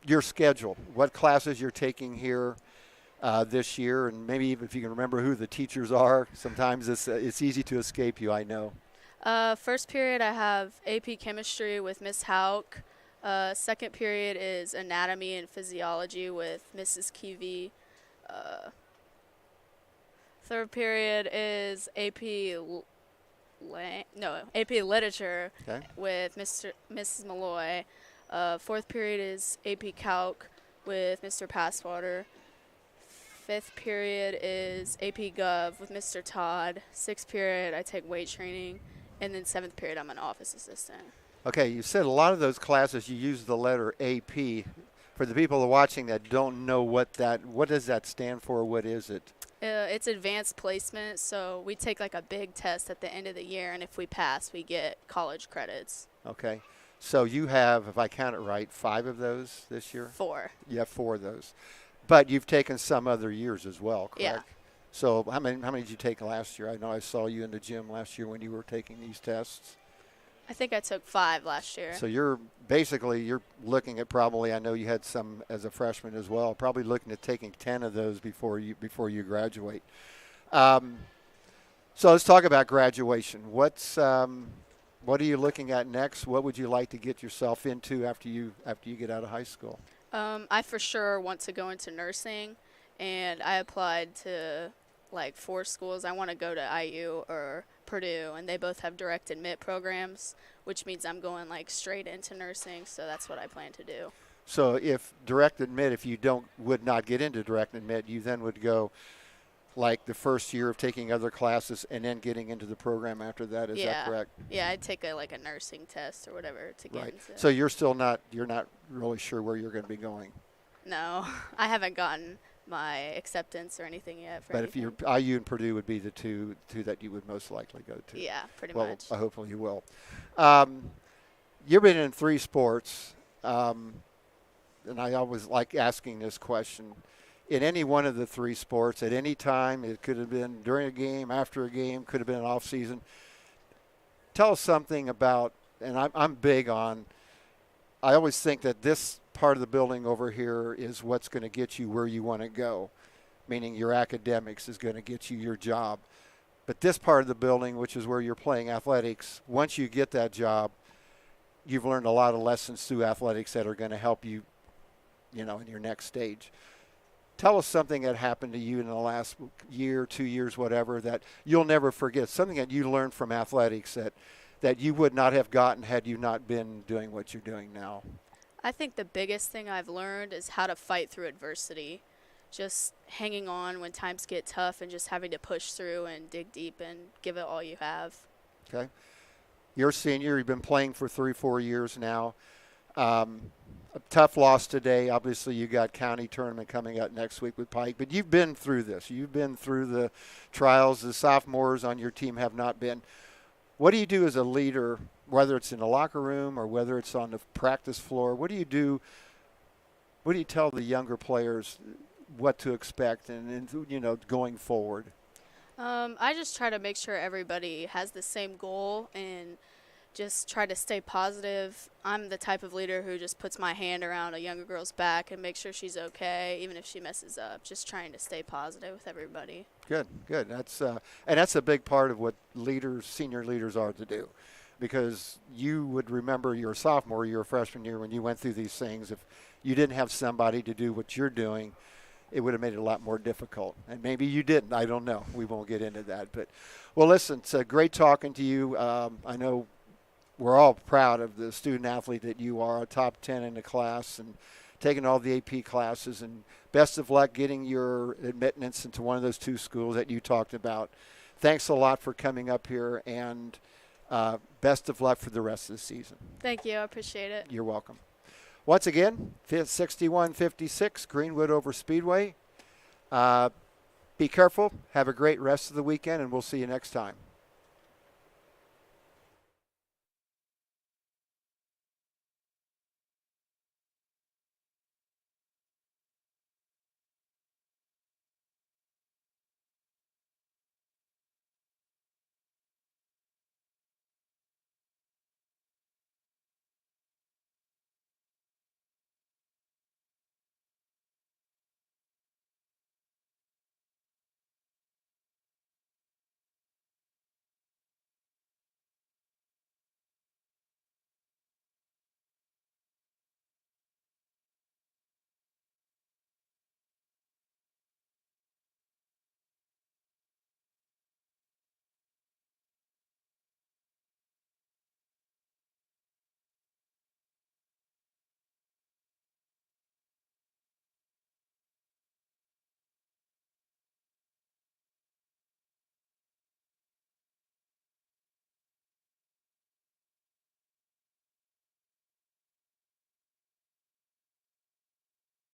your schedule. What classes you're taking here this year, and maybe even if you can remember who the teachers are. Sometimes it's easy to escape you, I know. First period, I have AP Chemistry with Miss Hauk. Second period is anatomy and physiology with Mrs. Kiwi. Third period is AP Literature Okay. with Mrs. Malloy. Fourth period is AP Calc with Mr. Passwater. Fifth period is AP Gov with Mr. Todd. Sixth period, I take weight training. And then seventh period, I'm an office assistant. Okay, you said a lot of those classes you use the letter AP. For the people watching that don't know what does that stand for? What is it? It's advanced placement, so we take like a big test at the end of the year, and if we pass, we get college credits. Okay. So you have, if I count it right, 5 of those this year? 4. You have 4 of those. But you've taken some other years as well, correct? Yeah. So how many did you take last year? I know I saw you in the gym last year when you were taking these tests. I think I took 5 last year. So you're looking at probably, I know you had some as a freshman as well, probably looking at taking 10 of those before you graduate. So let's talk about graduation. What are you looking at next? What would you like to get yourself into after you get out of high school? I for sure want to go into nursing, and I applied to like 4 schools. I want to go to IU or Purdue, and they both have direct admit programs, which means I'm going like straight into nursing, so that's what I plan to do. So if direct admit, if you would not get into direct admit, you then would go like the first year of taking other classes and then getting into the program after that. Is that correct? Yeah, I'd take a nursing test or whatever to get into. So you're not really sure where you're going to be going. No, I haven't gotten my acceptance or anything yet. But if you're IU and Purdue would be the two that you would most likely go to. Yeah, pretty well, much. Hopefully you will. You've been in 3 sports, and I always like asking this question. In any one of the 3 sports, at any time, it could have been during a game, after a game, could have been an off season. Tell us something about, and I'm big on, I always think that this part of the building over here is what's going to get you where you want to go, meaning your academics is going to get you your job. But this part of the building, which is where you're playing athletics, once you get that job, you've learned a lot of lessons through athletics that are going to help you, in your next stage. Tell us something that happened to you in the last year, 2 years, whatever, that you'll never forget, something that you learned from athletics that you would not have gotten had you not been doing what you're doing now. I think the biggest thing I've learned is how to fight through adversity. Just hanging on when times get tough and just having to push through and dig deep and give it all you have. Okay. You're a senior. You've been playing for 3-4 years now. A tough loss today. Obviously, you got county tournament coming up next week with Pike. But you've been through this. You've been through the trials. The sophomores on your team have not been. What do you do as a leader, whether it's in the locker room or whether it's on the practice floor? What do you do? What do you tell the younger players what to expect and going forward? I just try to make sure everybody has the same goal and just try to stay positive. I'm the type of leader who just puts my hand around a younger girl's back and makes sure she's okay, even if she messes up. Just trying to stay positive with everybody. Good. That's a big part of what senior leaders are to do, because you would remember your sophomore year, freshman year, when you went through these things. If you didn't have somebody to do what you're doing, it would have made it a lot more difficult. And maybe you didn't. I don't know. We won't get into that. But, well, listen, it's great talking to you. I know we're all proud of the student athlete that you are, a top 10 in the class and taking all the AP classes. And best of luck getting your admittance into one of those 2 schools that you talked about. Thanks a lot for coming up here, and best of luck for the rest of the season. Thank you. I appreciate it. You're welcome. Once again, 61-56, Greenwood over Speedway. Be careful. Have a great rest of the weekend, and we'll see you next time.